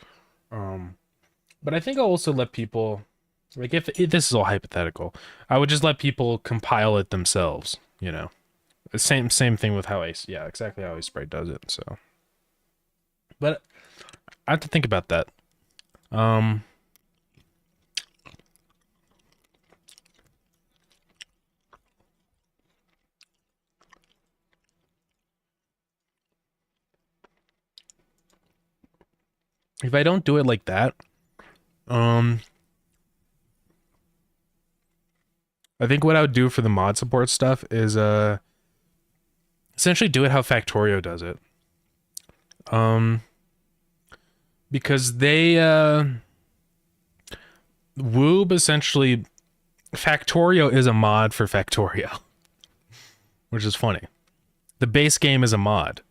But I think I'll also let people... Like, if this is all hypothetical, I would just let people compile it themselves, you know? The same thing with how yeah, exactly how iSprite does it, so. But I have to think about that. If I don't do it like that, I think what I would do for the mod support stuff is essentially do it how Factorio does it. Because they Woob essentially Factorio is a mod for Factorio. Which is funny. The base game is a mod.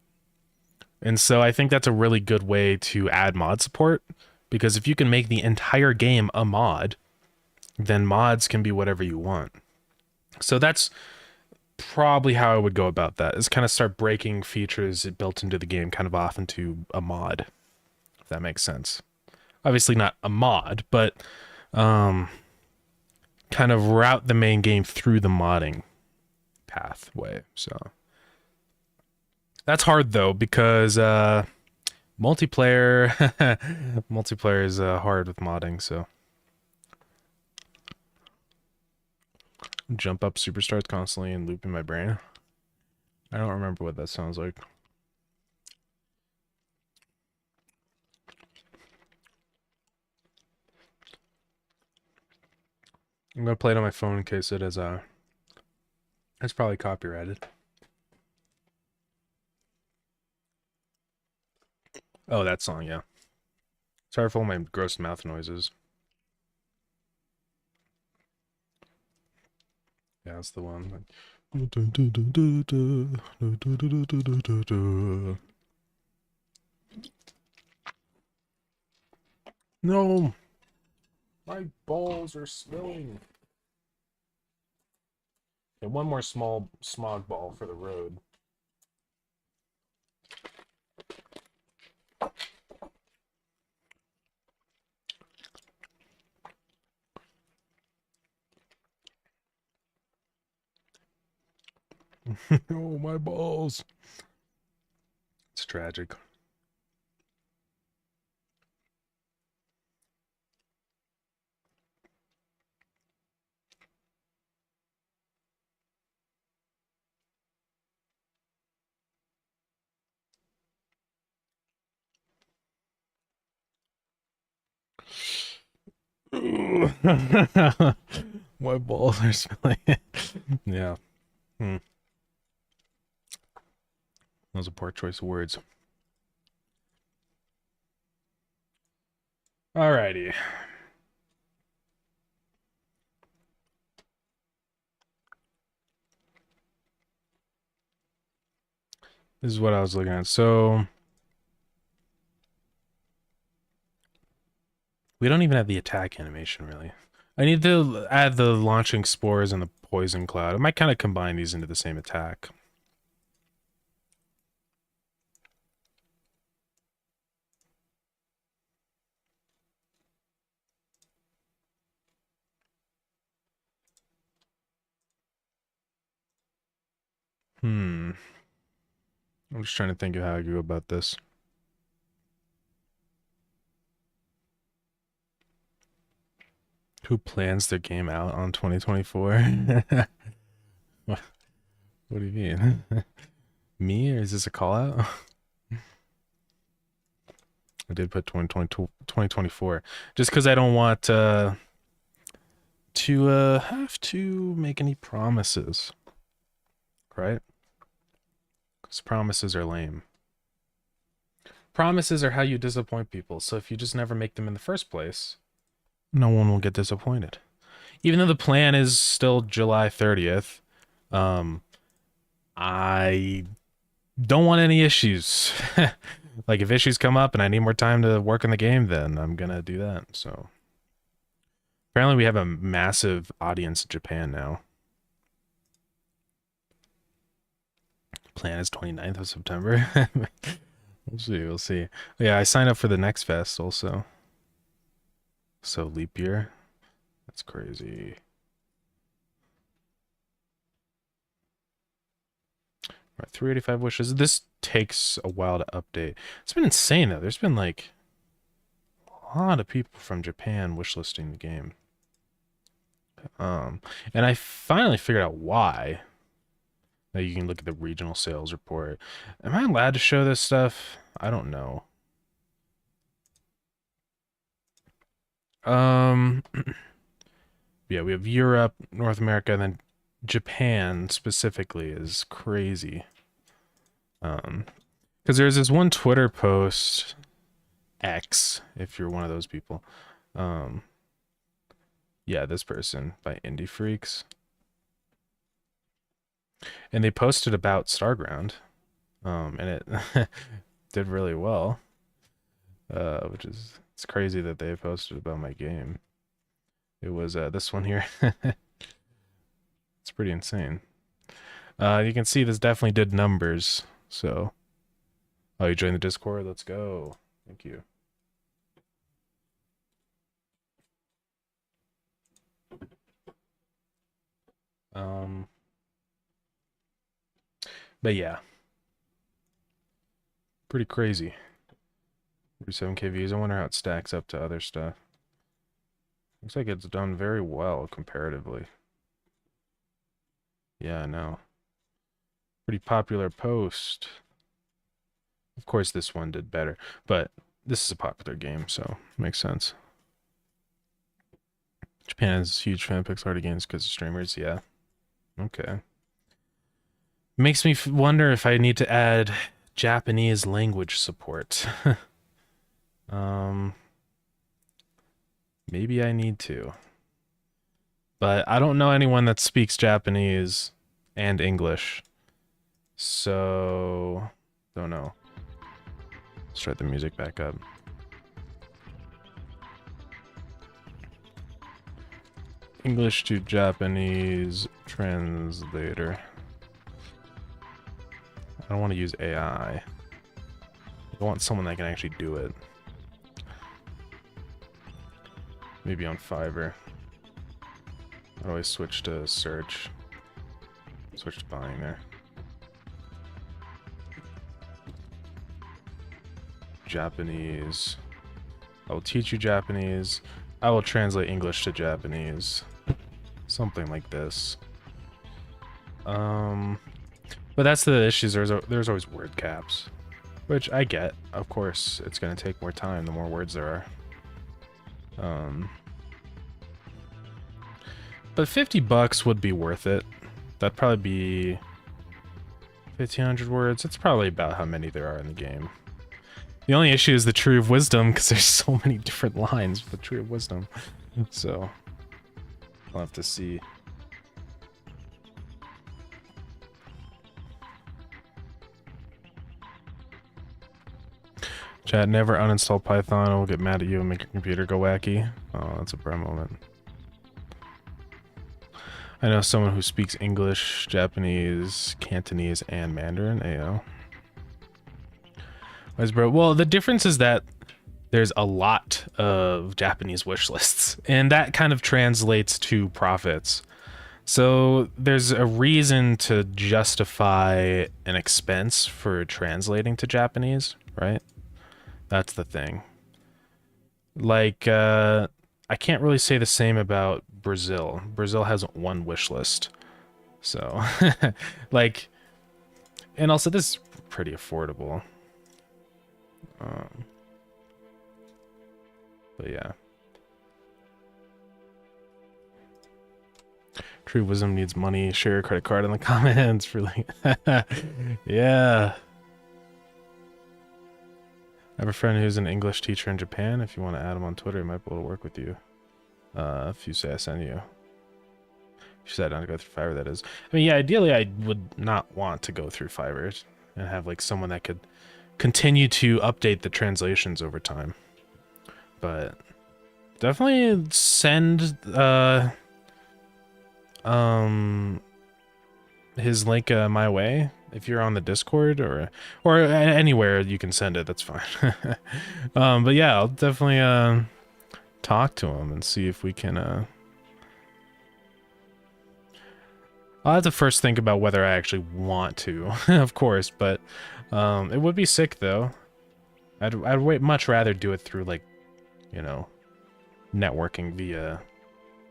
And so I think that's a really good way to add mod support, because if you can make the entire game a mod, then mods can be whatever you want. So that's probably how I would go about that, is kind of start breaking features built into the game kind of off into a mod, if that makes sense. Obviously not a mod, but um, kind of route the main game through the modding pathway. So that's hard though, because multiplayer multiplayer is hard with modding. So jump up superstars constantly and loop in my brain. I don't remember what that sounds like. I'm gonna play it on my phone in case it is it's probably copyrighted. Oh, that song, yeah. Sorry for all my gross mouth noises. Yeah, that's the one. No, my balls are spilling. And one more small smog ball for the road. Oh, my balls. It's tragic. My balls are spilling. Yeah. That was a poor choice of words. Alrighty. This is what I was looking at. So we don't even have the attack animation, really. I need to add the launching spores and the poison cloud. I might kind of combine these into the same attack. I'm just trying to think of how I go about this. Who plans their game out on 2024? What do you mean? Me, or is this a call out? I did put 2024 just because I don't want to have to make any promises, right? Because promises are lame. Promises are how you disappoint people. So if you just never make them in the first place, no one will get disappointed. Even though the plan is still July 30th, I don't want any issues. Like if issues come up and I need more time to work on the game, then I'm gonna do that. So apparently we have a massive audience in Japan now. Plan is 29th of September. We'll see. Yeah, I signed up for the next fest also. So leap year. That's crazy. Right, 385 wishes. This takes a while to update. It's been insane though. There's been like a lot of people from Japan wishlisting the game. And I finally figured out why. Now you can look at the regional sales report. Am I allowed to show this stuff? I don't know. Yeah, we have Europe, North America, and then Japan specifically is crazy. Because there's this one Twitter post, X, if you're one of those people. Yeah, this person by Indie Freaks. And they posted about Starground. And it did really well. Which is, it's crazy that they posted about my game. It was this one here. It's pretty insane. You can see this definitely did numbers. So, oh, you joined the Discord? Let's go. Thank you. But yeah, pretty crazy. 37K views. I wonder how it stacks up to other stuff. Looks like it's done very well comparatively. Yeah, I know. Pretty popular post. Of course, this one did better, but this is a popular game, so makes sense. Japan has huge fan party games because of streamers. Yeah. Okay. Makes me wonder if I need to add Japanese language support. Maybe I need to. But I don't know anyone that speaks Japanese and English. So, don't know. Let's start the music back up. English to Japanese translator. I don't want to use AI. I want someone that can actually do it. Maybe on Fiverr. I'd always switch to search. Switch to buying there. Japanese. I will teach you Japanese. I will translate English to Japanese. Something like this. But that's the issues. There's always word caps, which I get. Of course, it's gonna take more time the more words there are. But $50 would be worth it. That'd probably be 1,500 words. It's probably about how many there are in the game. The only issue is the Tree of Wisdom, because there's so many different lines for the Tree of Wisdom. So, I'll have to see. Chat, never uninstall Python. It will get mad at you and make your computer go wacky. Oh, that's a bad moment. I know someone who speaks English, Japanese, Cantonese, and Mandarin. Ayo. Bro? Well, the difference is that there's a lot of Japanese wish lists, and that kind of translates to profits. So there's a reason to justify an expense for translating to Japanese, right? That's the thing. Like, I can't really say the same about Brazil. Brazil has one wish list. So, like, and also this is pretty affordable. But yeah. True Wisdom needs money. Share your credit card in the comments. Really. Yeah. I have a friend who's an English teacher in Japan. If you want to add him on Twitter, he might be able to work with you. If you say I send you. If you said not to go through Fiverr, that is. I mean, yeah, ideally I would not want to go through Fiverr and have like someone that could continue to update the translations over time. But definitely send his link my way if you're on the Discord or anywhere you can send it. That's fine. But yeah, I'll definitely talk to him and see if we can I'll have to first think about whether I actually want to, of course, but it would be sick though. I'd much rather do it through like, you know, networking via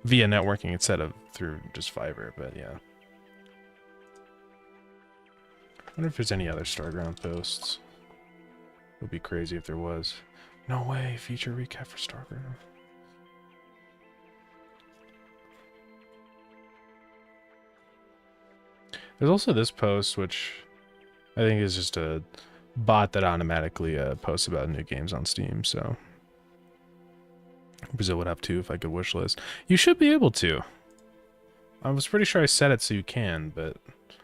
networking instead of through just Fiverr, but yeah. I wonder if there's any other Starground posts. It would be crazy if there was. No way, feature recap for Starground. There's also this post, which I think is just a bot that automatically posts about new games on Steam, so Brazil would have to if I could wishlist. You should be able to. I was pretty sure I set it so you can, but...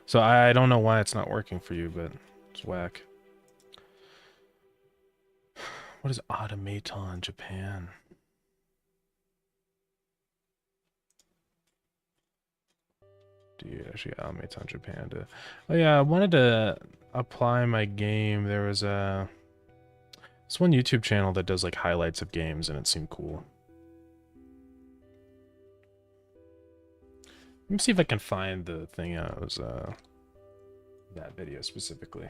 So I don't know why it's not working for you, but it's whack. What is Automaton Japan? Dude, I should get Automaton Japan to... Oh yeah, I wanted to apply my game. There was this one YouTube channel that does like highlights of games, and it seemed cool. Let me see if I can find the thing I was that video specifically.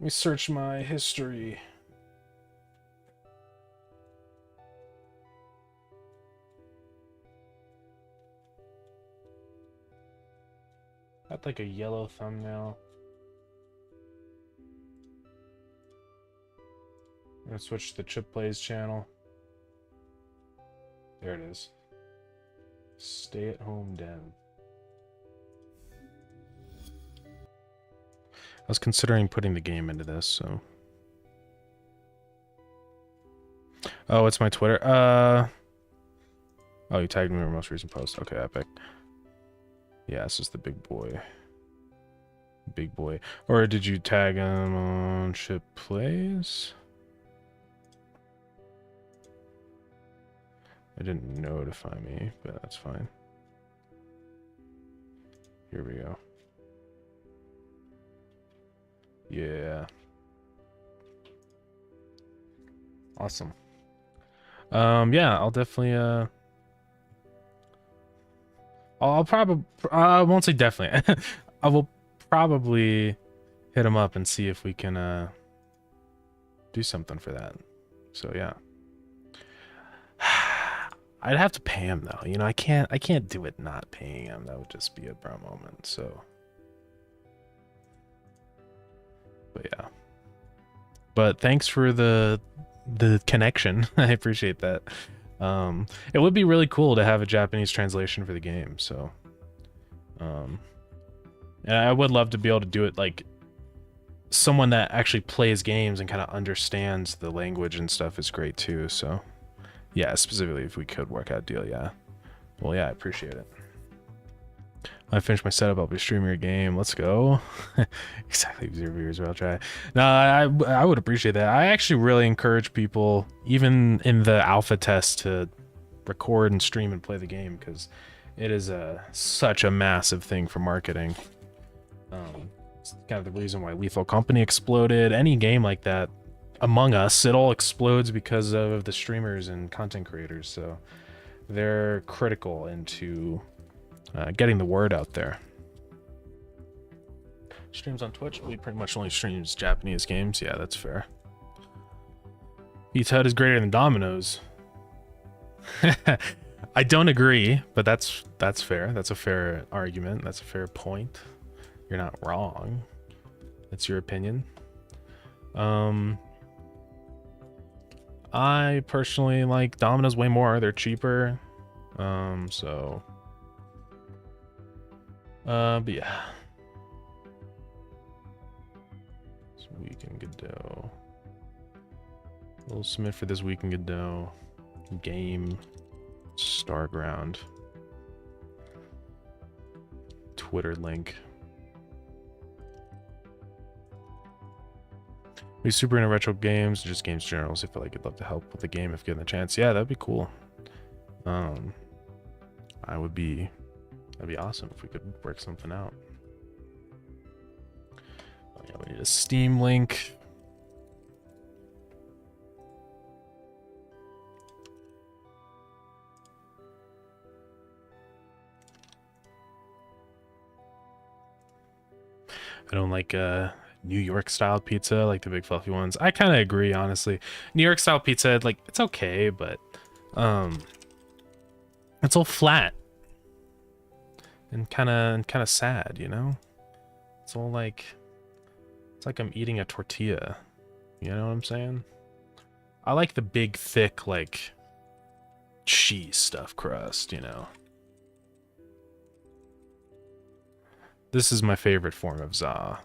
Let me search my history. Got like a yellow thumbnail. I'm gonna switch to the Chip Plays channel. There it is. Stay at home den. I was considering putting the game into this, so. Oh, it's my Twitter. Oh, you tagged me in your most recent post. Okay, epic. Yeah, this is the big boy. Big boy. Or did you tag him on Chip Plays? It didn't notify me, but that's fine. Here we go. Yeah. Awesome. Yeah, I'll definitely I'll probably I won't say definitely. I will probably hit him up and see if we can do something for that. So yeah. I'd have to pay him though. You know, I can't do it not paying him. That would just be a bro moment. So but yeah. But thanks for the connection. I appreciate that. It would be really cool to have a Japanese translation for the game, so and I would love to be able to do it like someone that actually plays games and kind of understands the language and stuff is great too. So yeah, specifically if we could work out a deal, yeah. Well, yeah, I appreciate it. When I finish my setup, I'll be streaming your game. Let's go. Exactly, 0 viewers, but I'll try. No, I would appreciate that. I actually really encourage people, even in the alpha test, to record and stream and play the game, because it is such a massive thing for marketing. It's kind of the reason why Lethal Company exploded. Any game like that, Among Us, it all explodes because of the streamers and content creators. So they're critical into getting the word out there. Streams on Twitch, we pretty much only streams Japanese games. Yeah, that's fair. Pizza Hut is greater than Domino's. I don't agree, but that's fair. That's a fair argument. That's a fair point. You're not wrong. That's your opinion. I personally like Domino's way more. They're cheaper. So but yeah. This week in Godot. We'll submit for this week in Godot. Game Starground. Twitter link. Be super into retro games, just games in general. So I feel like I'd love to help with the game if given the chance. Yeah, that'd be cool. That'd be awesome if we could work something out. Oh yeah, we need a Steam link. I don't like New York style pizza, like the big fluffy ones. I kind of agree, honestly. New York style pizza, like, it's okay, but it's all flat and kind of sad, you know. It's all like, it's like I'm eating a tortilla. You know what I'm saying? I like the big, thick, like cheese stuffed crust, you know. This is my favorite form of za.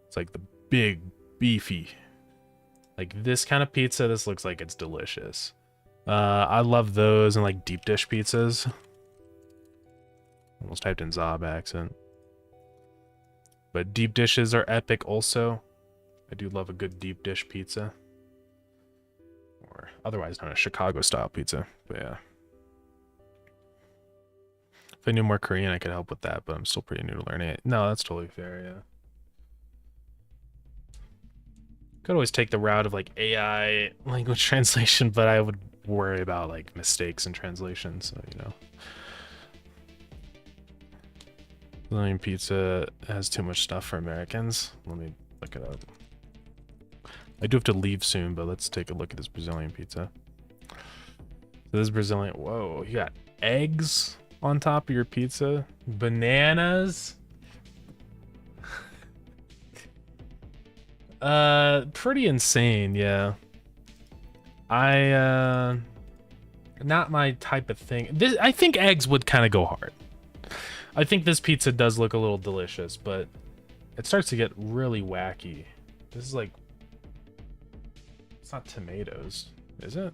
It's like the big, beefy, like this kind of pizza. This looks like it's delicious. I love those and like deep dish pizzas. Almost typed in za by accident. But deep dishes are epic also. I do love a good deep dish pizza. or otherwise known as Chicago style pizza. But yeah. If I knew more Korean, I could help with that, but I'm still pretty new to learning it. No, that's totally fair, yeah. Could always take the route of like AI language translation, but I would worry about like mistakes in translation, so you know. Brazilian pizza has too much stuff for Americans. Let me look it up. I do have to leave soon, but let's take a look at this Brazilian pizza. So this Brazilian, whoa, you got eggs on top of your pizza, bananas. Pretty insane, yeah. Not my type of thing. I think eggs would kind of go hard. I think this pizza does look a little delicious, but it starts to get really wacky. This is like, it's not tomatoes, is it?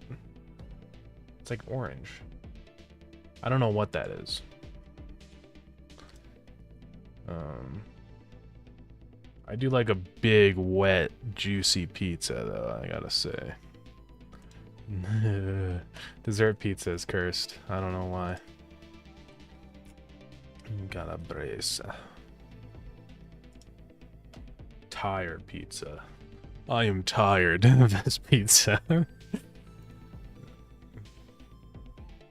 It's like orange. I don't know what that is. I do like a big, wet, juicy pizza, though, I gotta say. Dessert pizza is cursed. I don't know why. Calabresa. Tired pizza. I am tired of this pizza.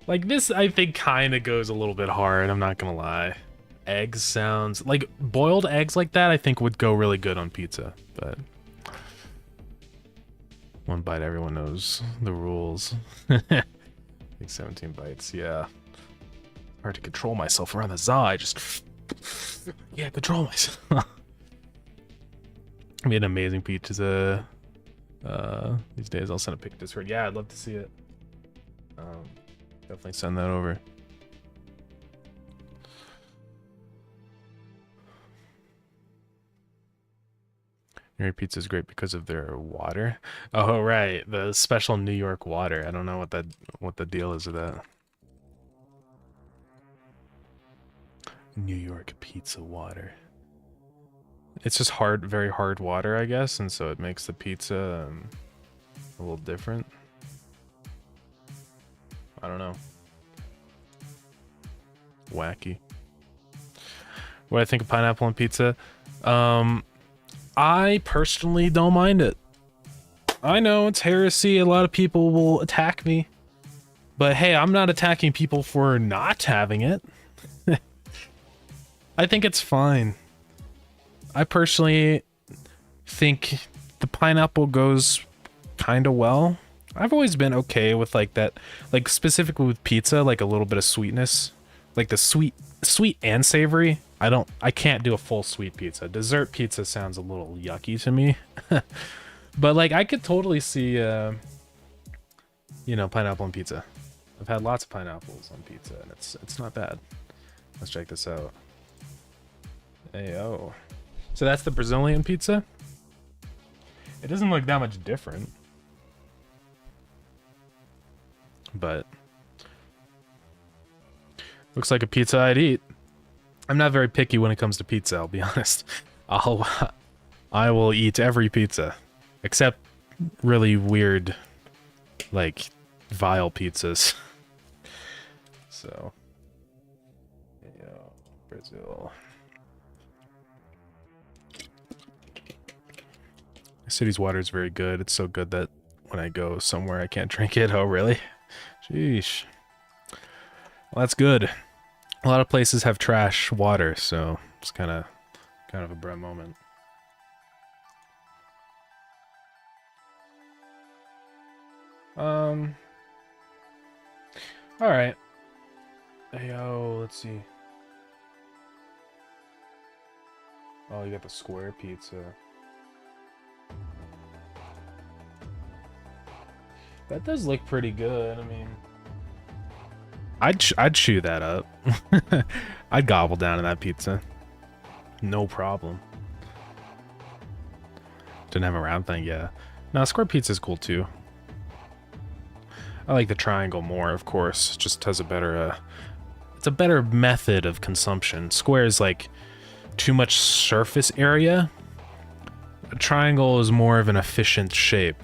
Like, this, I think, kind of goes a little bit hard, I'm not gonna lie. Eggs sounds... like, boiled eggs like that, I think, would go really good on pizza, but... one bite, everyone knows the rules. Like 17 bites, yeah. Hard to control myself around the za, I just... yeah, control myself. I made an amazing pizza. These days I'll send a pic to Discord. Yeah, I'd love to see it. Definitely send that over. New York pizza is great because of their water. Oh right, the special New York water. I don't know what the deal is with that. New York pizza water. It's just hard, very hard water, I guess, and so it makes the pizza a little different. I don't know. Wacky. What do I think of pineapple on pizza? I personally don't mind it. I know it's heresy. A lot of people will attack me. But hey, I'm not attacking people for not having it. I think it's fine. I personally think the pineapple goes kind of well. I've always been okay with like that, like specifically with pizza, like a little bit of sweetness, like the sweet and savory. I can't do a full sweet pizza. Dessert pizza sounds a little yucky to me. But like I could totally see, you know, pineapple on pizza. I've had lots of pineapples on pizza and it's not bad. Let's check this out. Ayo. So that's the Brazilian pizza. It doesn't look that much different. But looks like a pizza I'd eat. I'm not very picky when it comes to pizza, I'll be honest. I will eat every pizza except really weird, like vile pizzas. So, yeah, Brazil. The city's water is very good. It's so good that when I go somewhere I can't drink it. Oh, really? Sheesh. Well, that's good. A lot of places have trash water, so it's kind of a bad moment. All right. Yo, let's see. Oh, you got the square pizza. That does look pretty good. I mean, I'd chew that up. I'd gobble down to that pizza. No problem. Didn't have a round thing, yeah. No, square pizza's cool too. I like the triangle more, of course. It just has a better, it's a better method of consumption. Square is like too much surface area. A triangle is more of an efficient shape.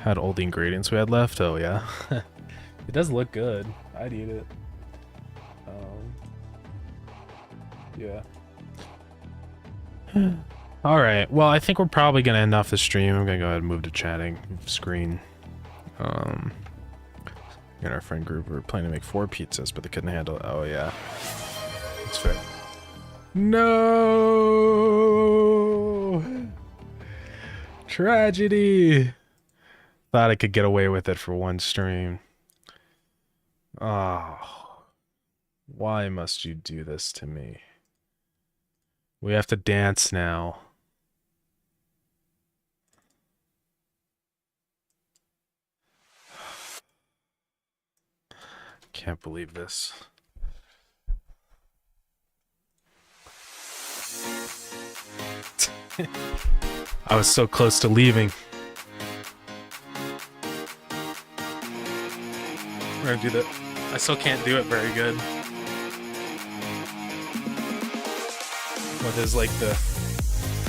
had all the ingredients we had left. Oh yeah. It does look good. I'd eat it. Yeah. All right. Well, I think we're probably gonna end off the stream. I'm gonna go ahead and move to chatting screen. In our friend group, we were planning to make 4 pizzas, but they couldn't handle it. Oh yeah, that's fair. No tragedy. Thought I could get away with it for one stream. Oh, why must you do this to me? We have to dance now. Can't believe this. I was so close to leaving. We're gonna do that. I still can't do it very good. What is like the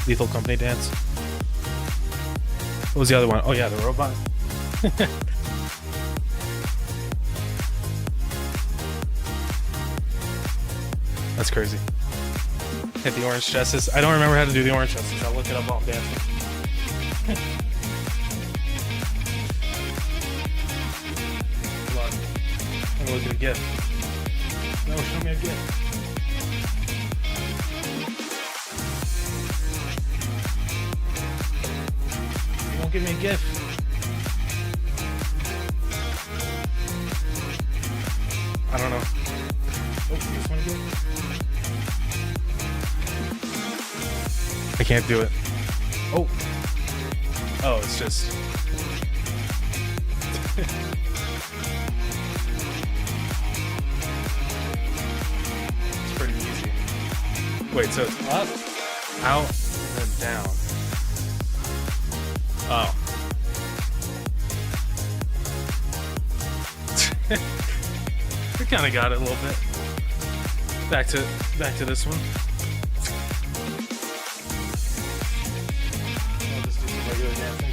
Lethal Company dance? What was the other one? Oh yeah, the robot. That's crazy. Hit the orange chesses. I don't remember how to do the orange chesses. I'll look it up while I'm dancing. Hold on. I'm gonna look at a gift. No, show me a gift. You won't give me a gift. I don't know. Oh, you just want to do it? I can't do it. Oh. Oh, it's just... It's pretty easy. Wait, so it's up, out, and then down. Oh. We kind of got it a little bit. Back to this one. I'll just do some regular dancing.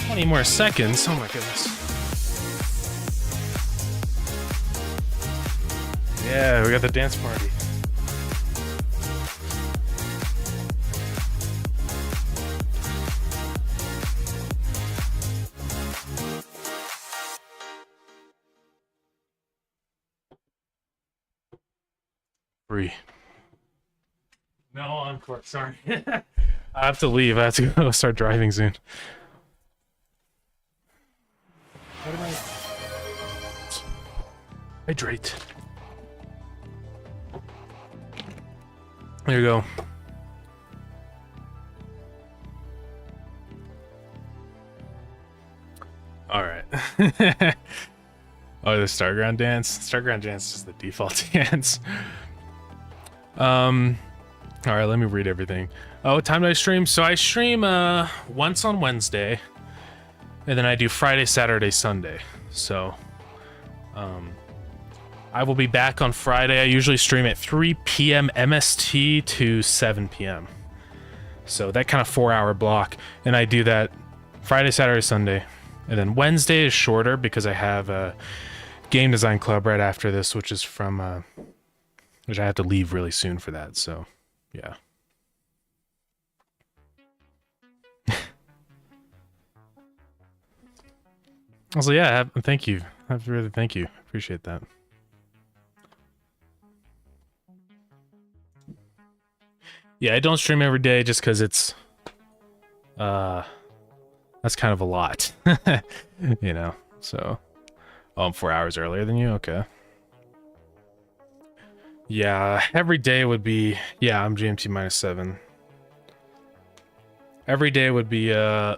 Twenty more seconds. Oh my goodness. Yeah, we got the dance party. Free. No encore, sorry. I have to leave. I have to go start driving soon. What am I? Hydrate. There you go. All right. Oh, the Starground dance. Starground dance is the default dance. All right, let me read everything. Oh, what time do I stream? So I stream once on Wednesday, and then I do Friday, Saturday, Sunday. So I will be back on Friday. I usually stream at 3 p.m. MST to 7 p.m. So that kind of 4-hour block, and I do that Friday, Saturday, Sunday. And then Wednesday is shorter because I have a game design club right after this, which is from which I have to leave really soon for that, so yeah. Also, yeah, thank you. I have to really thank you. Appreciate that. Yeah, I don't stream every day just because it's that's kind of a lot. You know, so oh, I'm 4 hours earlier than you? Okay. Yeah, every day would be... Yeah, I'm GMT -7. Every day would be, I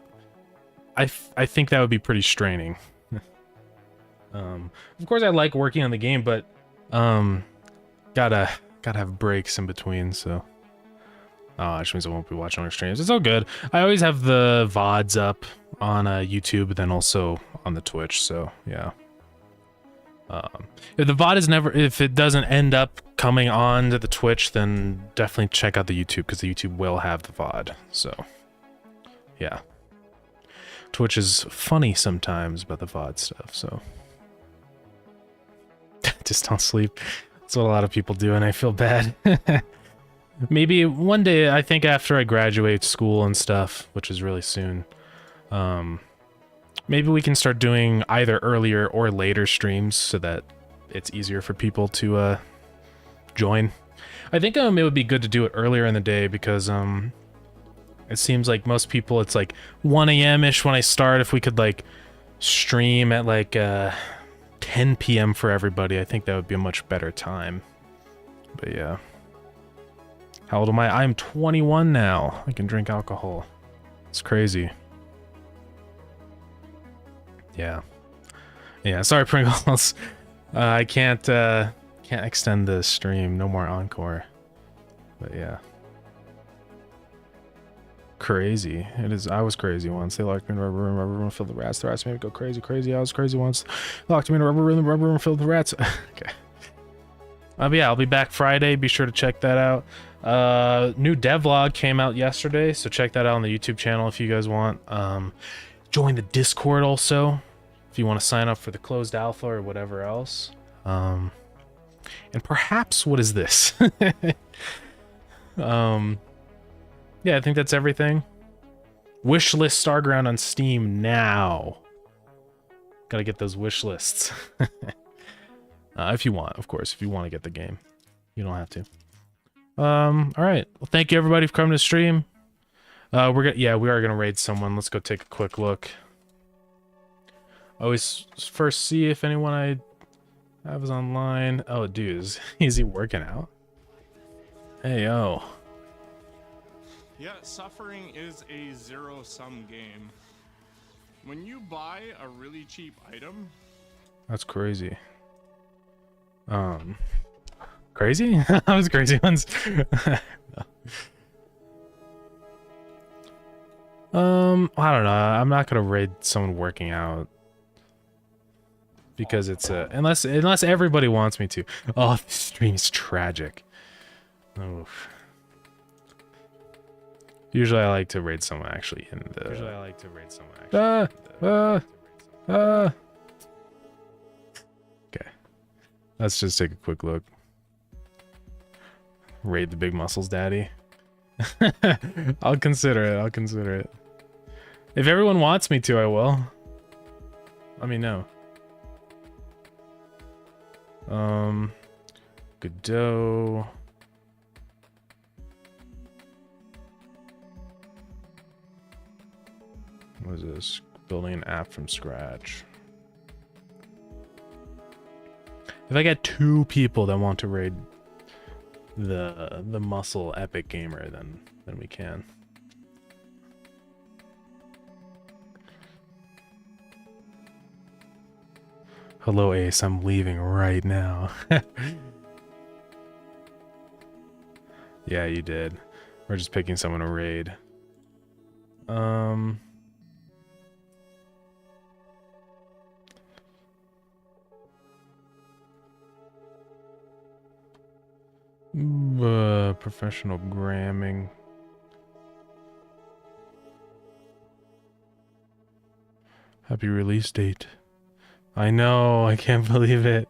think that would be pretty straining. Of course I like working on the game, but, gotta have breaks in between, so... Oh, which means I won't be watching our streams. It's all good. I always have the VODs up on YouTube, then also on the Twitch, so, yeah. If the VOD is never, if it doesn't end up coming on to the Twitch, then definitely check out the YouTube, because the YouTube will have the VOD. So, yeah. Twitch is funny sometimes about the VOD stuff, so. Just don't sleep. That's what a lot of people do, and I feel bad. Maybe one day, I think after I graduate school and stuff, which is really soon, maybe we can start doing either earlier or later streams so that it's easier for people to join. I think it would be good to do it earlier in the day, because it seems like most people, it's like 1 a.m.-ish when I start. If we could like stream at like 10 p.m. for everybody, I think that would be a much better time. But yeah. How old am I? I'm 21 now. I can drink alcohol. It's crazy. Yeah. Yeah, sorry Pringles. I can't extend the stream. No more encore. But yeah. Crazy. It is. I was crazy once. They locked me in a rubber room filled with rats. The rats made me go crazy. I was crazy once. Locked me in a rubber room filled with rats. Okay. But yeah, I'll be back Friday. Be sure to check that out. New devlog came out yesterday, so check that out on the YouTube channel if you guys want. Join the Discord also if you want to sign up for the closed alpha or whatever else. And perhaps, what is this? Yeah, I think that's everything. Wishlist Starground on Steam now. Gotta get those wish lists. If you want, of course. If you want to get the game. You don't have to. Alright. Well, thank you everybody for coming to stream. We are gonna raid someone. Let's go take a quick look. Always first see if anyone I have is online. Oh, dude, is he working out? Hey, yo. Yeah, suffering is a zero-sum game. When you buy a really cheap item... That's crazy. Crazy? That was crazy ones. I don't know. I'm not gonna raid someone working out. Because it's unless everybody wants me to. Oh, this stream is tragic. Oof. Usually I like to raid someone actually in the... Okay. Let's just take a quick look. Raid the big muscles daddy. I'll consider it. If everyone wants me to, I will. Let me know. Godot. What is this? Building an app from scratch. If I get 2 people that want to raid the muscle epic gamer, then we can. Hello Ace, I'm leaving right now. Yeah, you did. We're just picking someone to raid. Professional gramming. Happy release date. I know, I can't believe it.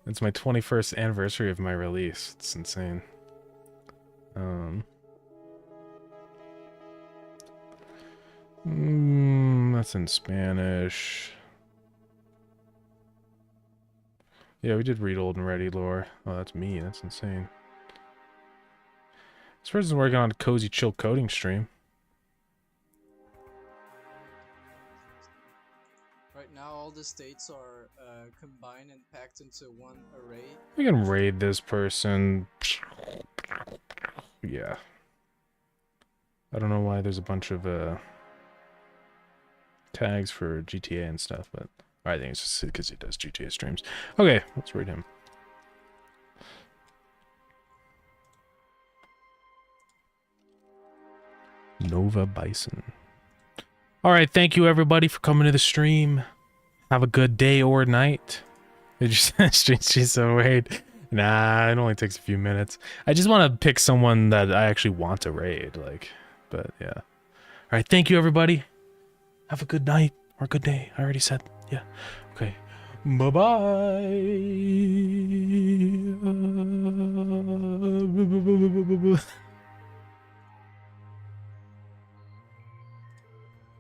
It's my 21st anniversary of my release. It's insane. That's in Spanish. Yeah, we did read old and ready lore. Oh, that's me. That's insane. This person's working on a cozy chill coding stream. Right now, all the states are combined and packed into one array. We can raid this person. Yeah. I don't know why there's a bunch of tags for GTA and stuff, but I think it's just because he does GTA streams. Okay, let's raid him. Nova Bison. Alright, thank you everybody for coming to the stream. Have a good day or night. Did you she's so weird? Nah, it only takes a few minutes. I just want to pick someone that I actually want to raid, like, but yeah. All right, thank you everybody. Have a good night or good day. I already said, yeah. Okay. Bye-bye.